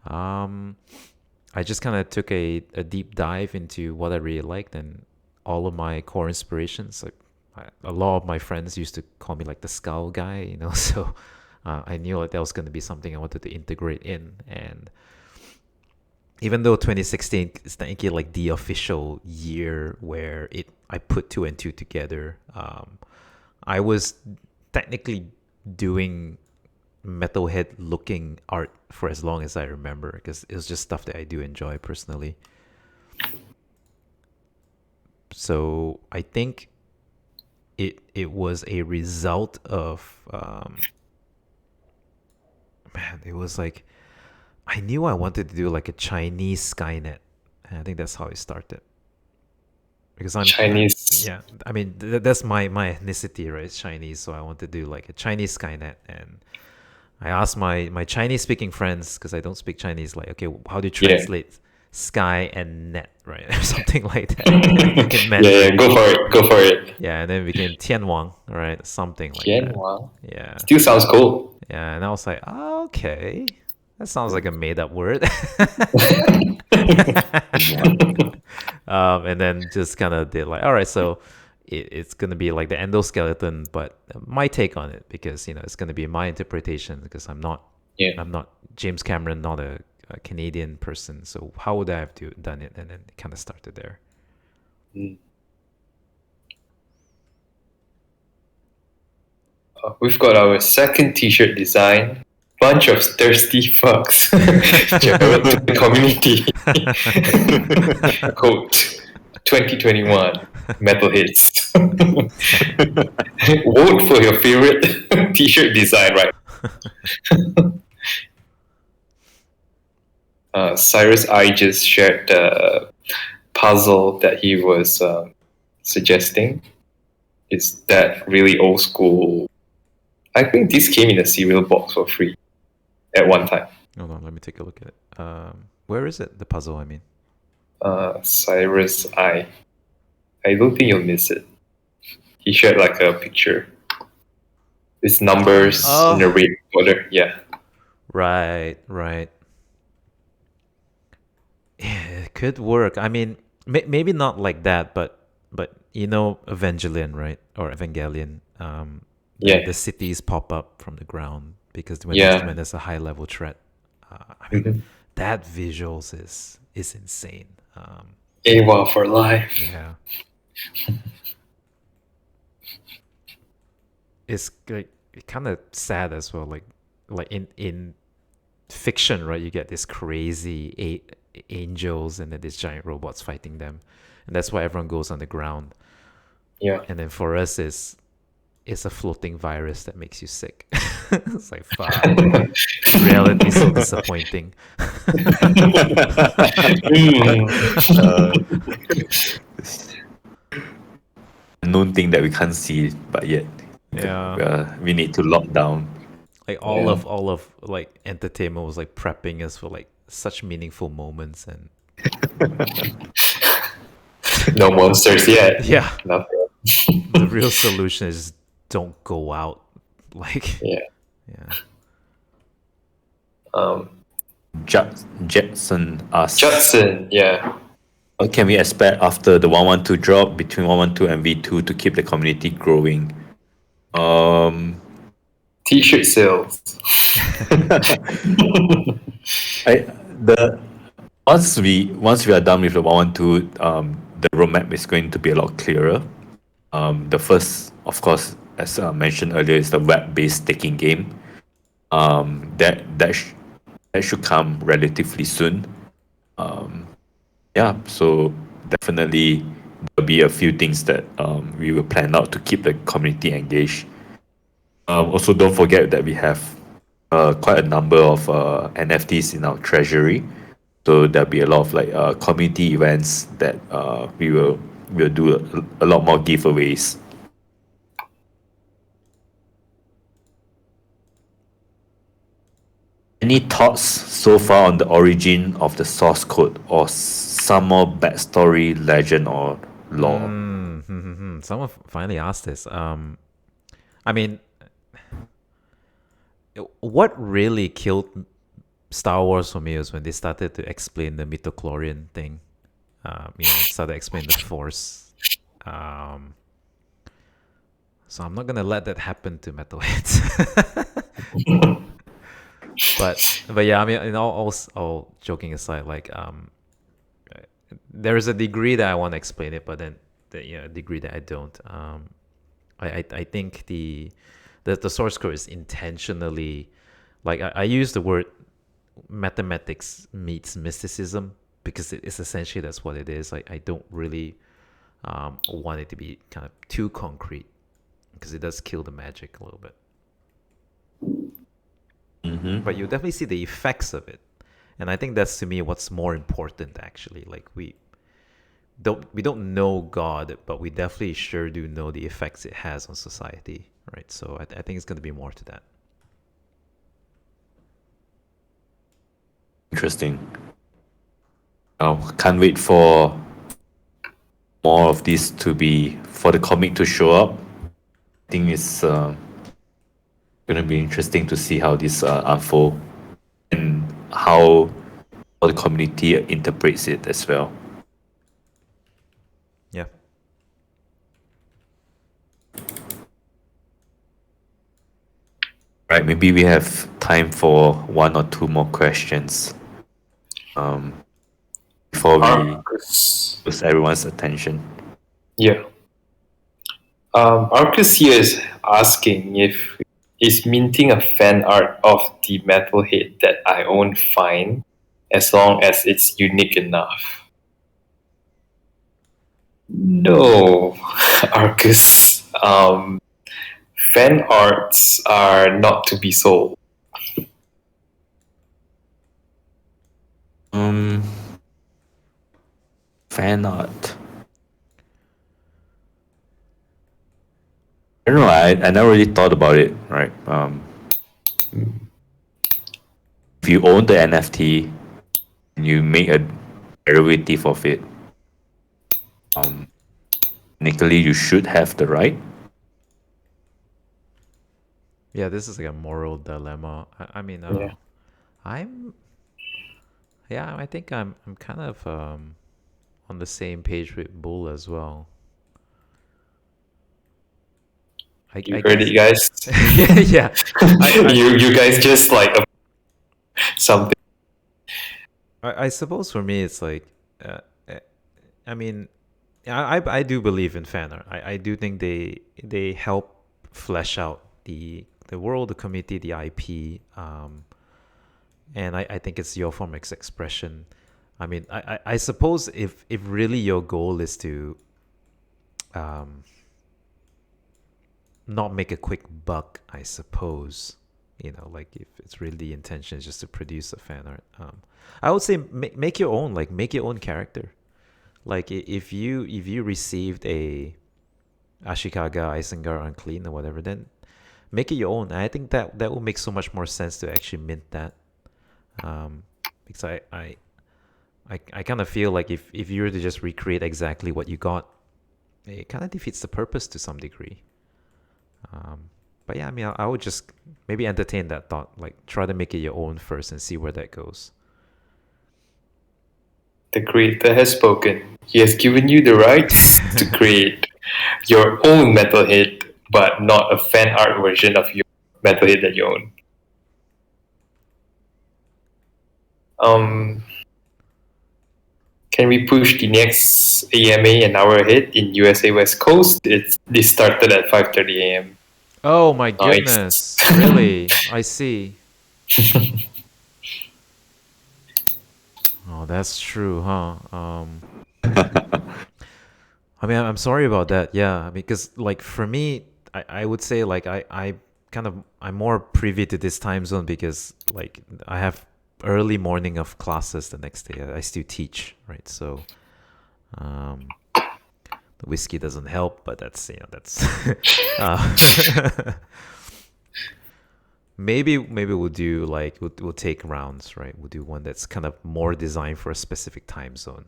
I just kind of took a deep dive into what I really liked, and all of my core inspirations. Like a lot of my friends used to call me like the skull guy, so I knew like that was going to be something I wanted to integrate in. And even though 2016 is technically like the official year where I put 2 and 2 together, I was technically doing metalhead looking art for as long as I remember, because it was just stuff that I do enjoy personally. So I think it was a result of it was like I knew I wanted to do like a Chinese Skynet, and I think that's how it started. Because I'm Chinese. yeah, I mean that's my ethnicity, right? It's Chinese, so I want to do like a Chinese Skynet. And I asked my Chinese speaking friends, because I don't speak Chinese, like, okay, how do you translate sky and net, right? Or something like that in Mandarin. Go for it. Yeah, and then it became Tianwang, right? Something like that. Wow. Yeah. Still sounds cool. Yeah, and I was like, oh, okay. That sounds like a made up word. And then just kind of did like, all right, so it's going to be like the endoskeleton, but my take on it, because, it's going to be my interpretation, because I'm not James Cameron, not a Canadian person. So how would I have done it? And then it kind of started there. We've got our second t-shirt design. Bunch of thirsty fucks. Jarold to the community. Quote 2021 MetalHeads. Vote for your favorite t-shirt design, right? Cyrus I just shared the puzzle that he was suggesting. It's that really old school. I think this came in a cereal box for free at one time. Hold on, let me take a look at it. Where is it? The puzzle, I mean. Cyrus I don't think you'll miss it. He shared like a picture. It's numbers in a red border. Yeah. Right. Yeah, it could work. I mean, maybe not like that, but Evangelion, right? Or Evangelion. The cities pop up from the ground because when there's a high level threat. I mean, that visuals is insane. AWA for life. Yeah. It's like kind of sad as well. Like in fiction, right? You get this crazy angels and then these giant robots fighting them, and that's why everyone goes on the ground. Yeah. And then for us, it's a floating virus that makes you sick. It's like, fuck. Reality is so disappointing. Known thing that we can't see, but yet we need to lock down. Like all of like entertainment was like prepping us for like such meaningful moments, and no monsters yet. Yeah. Nothing. The real solution is don't go out. Like Yeah. Jetson asks, Judson, yeah. what can we expect after the 112 drop between 112 and V2 to keep the community growing? T-shirt sales. I the once we are done with the 112, the roadmap is going to be a lot clearer. The first, of course, as mentioned earlier, is the web-based staking game. That should come relatively soon. Yeah, so definitely there'll be a few things that we will plan out to keep the community engaged. Also, don't forget that we have quite a number of NFTs in our treasury. So there'll be a lot of like community events that we'll do a lot more giveaways. Any thoughts so far on the origin of the source code or some more backstory, legend, or lore? Someone finally asked this. I mean, what really killed Star Wars for me was when they started to explain the midichlorian thing. Started to explain the Force. So I'm not gonna let that happen to metalheads. but yeah, I mean, in all joking aside, like there is a degree that I want to explain it, but then a degree that I don't. I think the source code is intentionally, like I use the word mathematics meets mysticism because it's essentially that's what it is. Like I don't really want it to be kind of too concrete because it does kill the magic a little bit. But you definitely see the effects of it, and I think that's to me what's more important actually. Like we don't know God, but we definitely sure do know the effects it has on society, right? So I think it's going to be more to that. Interesting. Can't wait for more of this for the comic to show up. I think it's going to be interesting to see how this unfold and how the community interprets it as well. Yeah. Right, maybe we have time for one or two more questions before we lose everyone's attention. Yeah. Arcus here is asking if is minting a fan art of the metalhead that I own fine, as long as it's unique enough. No, Arcus. Fan arts are not to be sold. Fan art. I don't know. I never really thought about it. Right. If you own the NFT, and you make a derivative of it, technically you should have the right. Yeah, this is like a moral dilemma. I mean, Yeah. I think I'm kind of on the same page with Bull as well. You heard it, guys. Yeah. You guys just like something. I suppose for me it's like, I mean, I do believe in fan art. I do think they help flesh out the world, the community, the IP, and I think it's your form of expression. I mean, I suppose if really your goal is to not make a quick buck, I suppose, like if it's really the intention is just to produce a fan art, I would say make your own, like make your own character. Like if you received a Ashikaga, Isengar, Unclean or whatever, then make it your own. And I think that will make so much more sense to actually mint that, because I kind of feel like if you were to just recreate exactly what you got, it kind of defeats the purpose to some degree. But yeah, I mean, I would just maybe entertain that thought, like try to make it your own first and see where that goes. The creator has spoken. He has given you the rights to create your own metalhead, but not a fan art version of your metalhead that you own. Can we push the next AMA an hour ahead in USA West Coast? This started at 5:30 a.m. Oh my Nice. goodness. Really? I see. Oh, that's true, huh? I mean, I'm sorry about that. Yeah, because like for me, I would say like I'm more privy to this time zone because like I have early morning of classes the next day. I still teach, right? So the whiskey doesn't help, but that's that's maybe we'll do like we'll take rounds, right? We'll do one that's kind of more designed for a specific time zone.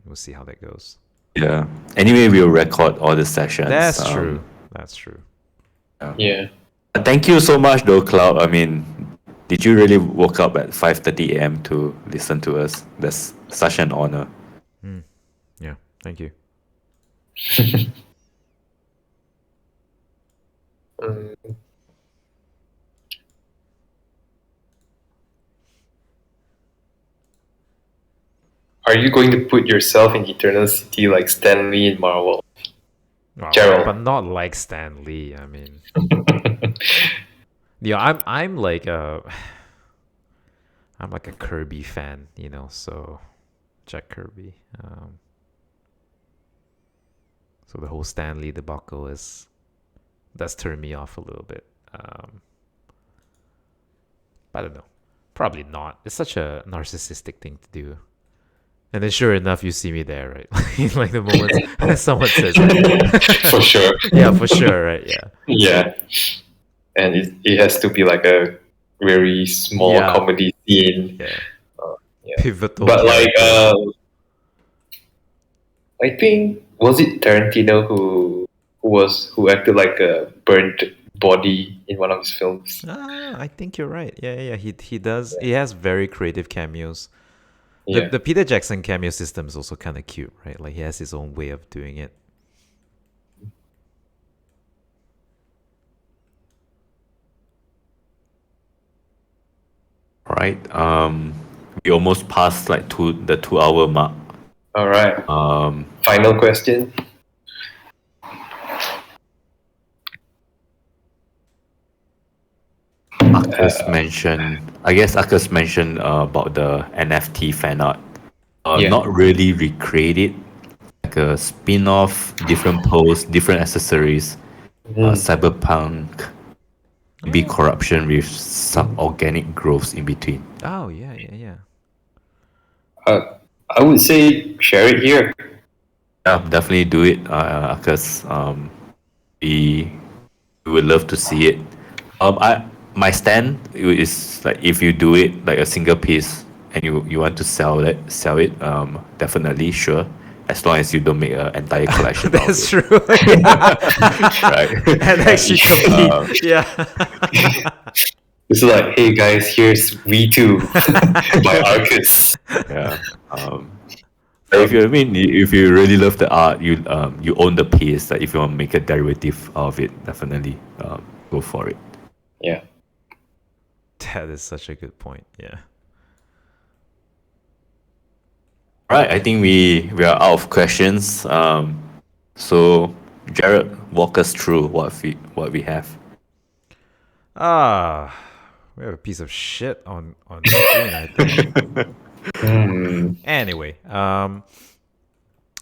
We'll see how that goes. Yeah. Anyway, we'll record all the sessions. That's true. That's true. Yeah. Thank you so much, though, Cloud. I mean, did you really woke up at 5:30 a.m. to listen to us? That's such an honor. Yeah. Thank you. Are you going to put yourself in Eternal City like Stanley in Marvel? Well, Jarold. but not like Stan Lee. I mean, I'm like a Kirby fan, so Jack Kirby. So the whole Stan Lee debacle that's turned me off a little bit. I don't know. Probably not. It's such a narcissistic thing to do. And then sure enough, you see me there, right? Like the moment someone says that. For sure. Yeah, for sure, right? Yeah. Yeah. And it has to be like a very small Yeah. comedy scene. Yeah. Yeah. Pivotal But like, character. I think was it Tarantino who acted like a burnt body in one of his films? I think you're right. Yeah. He does. He has very creative cameos. Yeah. The Peter Jackson cameo system is also kind of cute, right? Like he has his own way of doing it. All right. We almost passed like the 2 hour mark. All right. Final question. Akers mentioned about the NFT fan art. Yeah. Not really recreate it, like a spin-off, different posts, different accessories, cyberpunk, maybe corruption with some organic growths in between. Oh yeah. I would say share it here. Yeah, definitely do it, because we would love to see it. My stand is like if you do it like a single piece and you want to sell it, definitely sure, as long as you don't make an entire collection. That's of it. true. Right. And actually compete. Yeah. It's like, hey guys, here's V2 by Arcus. Yeah. If you really love the art, you own the piece. Like if you want to make a derivative of it, definitely go for it. Yeah. That is such a good point. Yeah. Right, I think we are out of questions. So Jared, walk us through what we have. We have a piece of shit on screen, I think. Anyway,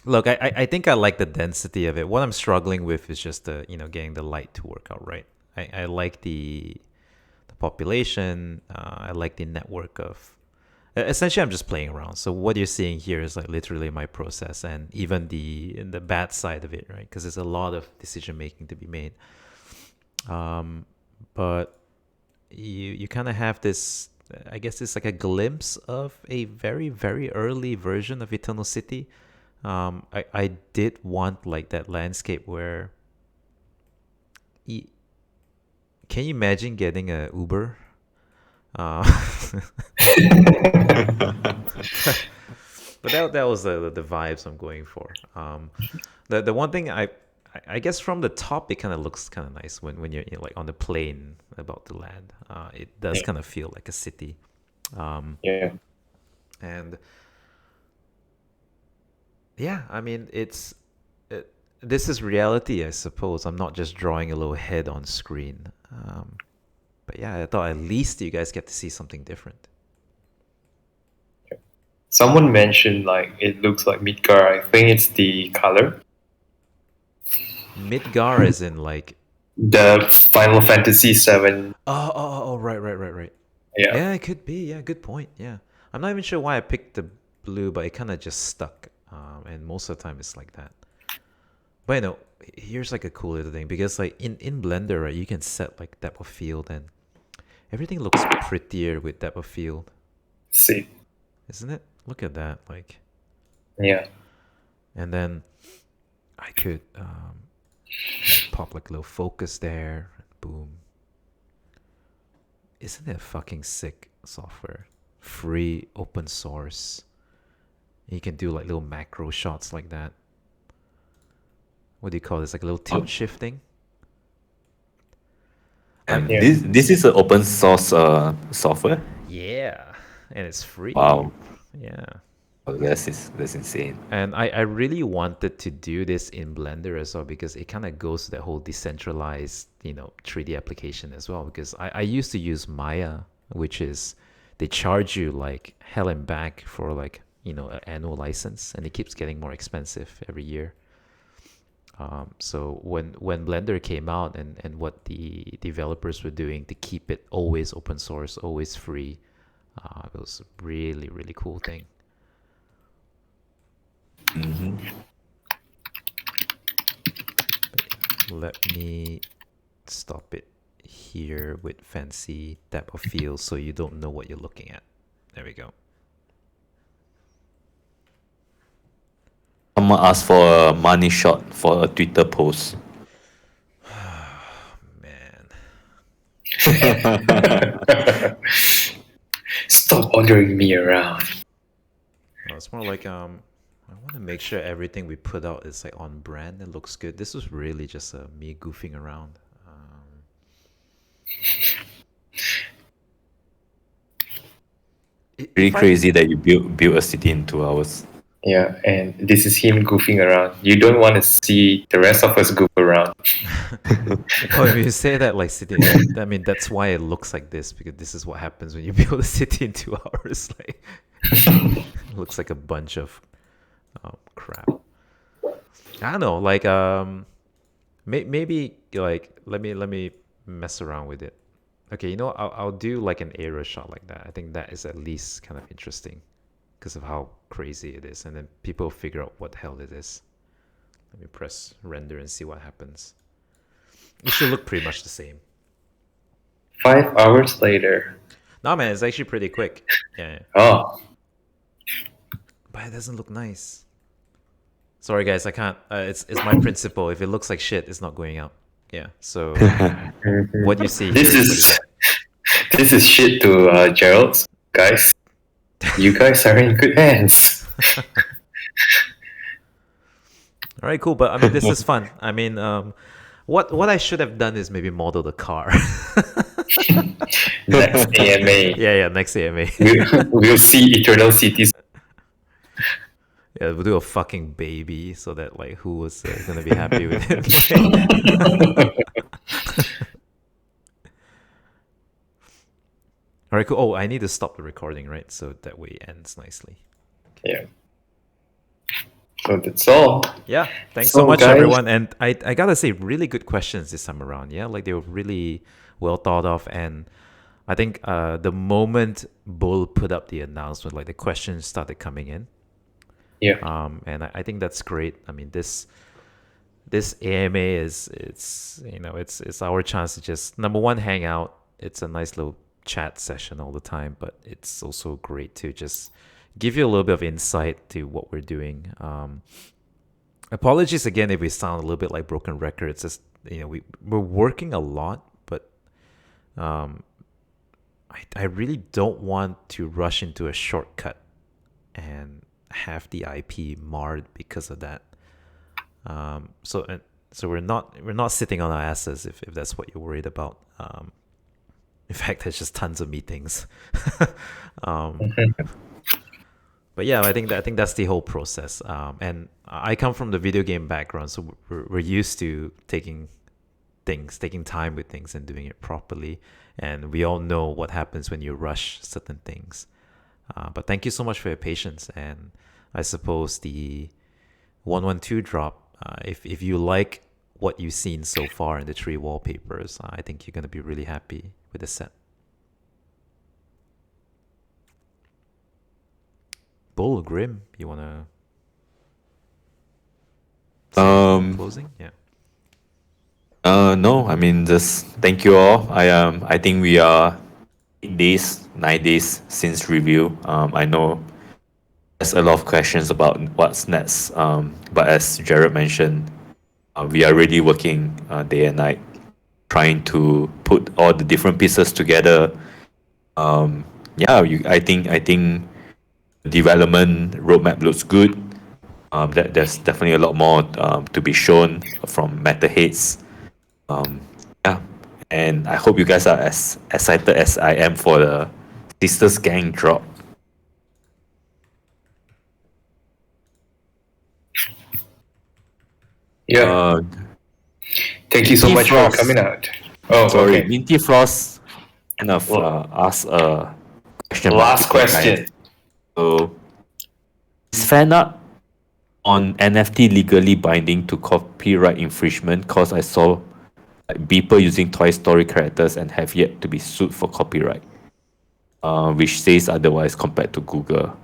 look, I think I like the density of it. What I'm struggling with is just getting the light to work out right. I like the population. I like the network of. Essentially, I'm just playing around. So what you're seeing here is like literally my process, and even the bad side of it, right? Because there's a lot of decision making to be made. But you kind of have this. I guess it's like a glimpse of a very very early version of Eternal City. I did want like that landscape where. Can you imagine getting a Uber? But that was the vibes I'm going for. The one thing I guess from the top it kind of looks kind of nice when you're like on the plane about to land. It does Yeah. kind of feel like a city. Yeah. And yeah, I mean this is reality, I suppose. I'm not just drawing a little head on screen. But yeah, I thought at least you guys get to see something different. Someone mentioned like it looks like Midgar. I think it's the color. Midgar is in like The Final Fantasy VII. oh right. Yeah. Yeah, it could be. Yeah, good point. Yeah. I'm not even sure why I picked the blue, but it kind of just stuck. And most of the time it's like that. But here's like a cool little thing because like in Blender, right, you can set like depth of field and everything looks prettier with depth of field, See. isn't it? Look at that, like, Yeah. and then I could like pop like a little focus there, boom. Isn't it fucking sick software? Free, open source. You can do like little macro shots like that. What do you call this? Like a little tilt shifting? Yeah. This is an open source software. Yeah. And it's free. Wow. Yeah. Oh, that's insane. And I really wanted to do this in Blender as well because it kind of goes to that whole decentralized, 3D application as well. Because I used to use Maya, which is they charge you like hell and back for like, an annual license, and it keeps getting more expensive every year. So when Blender came out and what the developers were doing to keep it always open source, always free, it was a really, really cool thing. Mm-hmm. Let me stop it here with fancy depth of field so you don't know what you're looking at. There we go. Someone asked for a money shot for a Twitter post. Man. Stop ordering me around. No, it's more like I want to make sure everything we put out is like on brand and looks good. This was really just me goofing around. Pretty crazy that you built a city in 2 hours. Yeah, and this is him goofing around. You don't want to see the rest of us goof around. Oh, if you say that like city, I mean that's why it looks like this, because this is what happens when you build a city in 2 hours. Like, it looks like a bunch of crap. I don't know, like maybe like let me mess around with it. Okay, I'll do like an aerial shot like that. I think that is at least kind of interesting because of how crazy it is, and then people figure out what the hell it is. Let me press render and see what happens. It should look pretty much the same. 5 hours later. No, man, it's actually pretty quick. Yeah. Oh. But it doesn't look nice. Sorry, guys, I can't. It's my principle. If it looks like shit, it's not going out. Yeah. So what you see This here is this is shit to Jarold, guys. You guys are in good hands. All right, cool. But I mean, this is fun. I mean, what I should have done is maybe model the car. Next AMA. Yeah, next AMA. We'll see Eternal Cities. Yeah, we'll do a fucking baby so that like who was gonna be happy with it. All right, cool. Oh, I need to stop the recording, right? So that way it ends nicely. Yeah. So that's all. Yeah, thanks So, so much, guys- everyone. And I gotta say, really good questions this time around. Yeah, like they were really well thought of. And I think the moment Bull put up the announcement, like the questions started coming in. Yeah. And I think that's great. I mean, this AMA it's our chance to just, number one, hang out. It's a nice little chat session all the time, but it's also great to just give you a little bit of insight to what we're doing. Apologies again if we sound a little bit like broken records. Just we're working a lot, but I really don't want to rush into a shortcut and have the IP marred because of that. So we're not sitting on our asses if that's what you're worried about. In fact, there's just tons of meetings. But yeah, I think that's the whole process. And I come from the video game background, so we're used to taking time with things and doing it properly. And we all know what happens when you rush certain things. But thank you so much for your patience. And I suppose the 112 drop, if you like what you've seen so far in the 3 wallpapers, I think you're going to be really happy with the set. Bull, Grim, you want to closing? Yeah. No, I mean, just thank you all. I think we are 9 days since review. I know there's a lot of questions about what's next. But as Jared mentioned, we are really working day and night, trying to put all the different pieces together. I think the development roadmap looks good. There's definitely a lot more to be shown from MetalHeads. And I hope you guys are as excited as I am for the Sisters Gang drop. Yeah. Thank you so much for coming out. Oh, sorry, okay. Minty Frost kind of asked a question. Last question. So, is fan art on NFT legally binding to copyright infringement? Because I saw Beeper using Toy Story characters and have yet to be sued for copyright, which says otherwise compared to Google.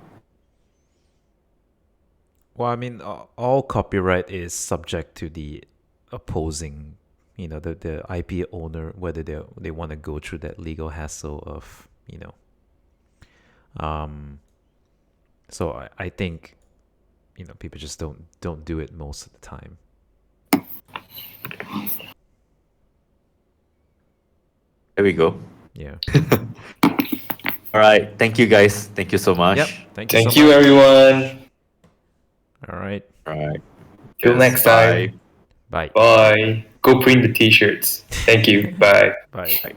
Well, I mean, all copyright is subject to the opposing, the IP owner, whether they want to go through that legal hassle of, So I think, people just don't do it most of the time. There we go. Yeah. All right. Thank you, guys. Thank you so much. Yep. Thank you Thank so you, much. everyone. All right. All right. Till Yes, next time. Bye. Bye. Go print the t-shirts. Thank you. Bye. Bye.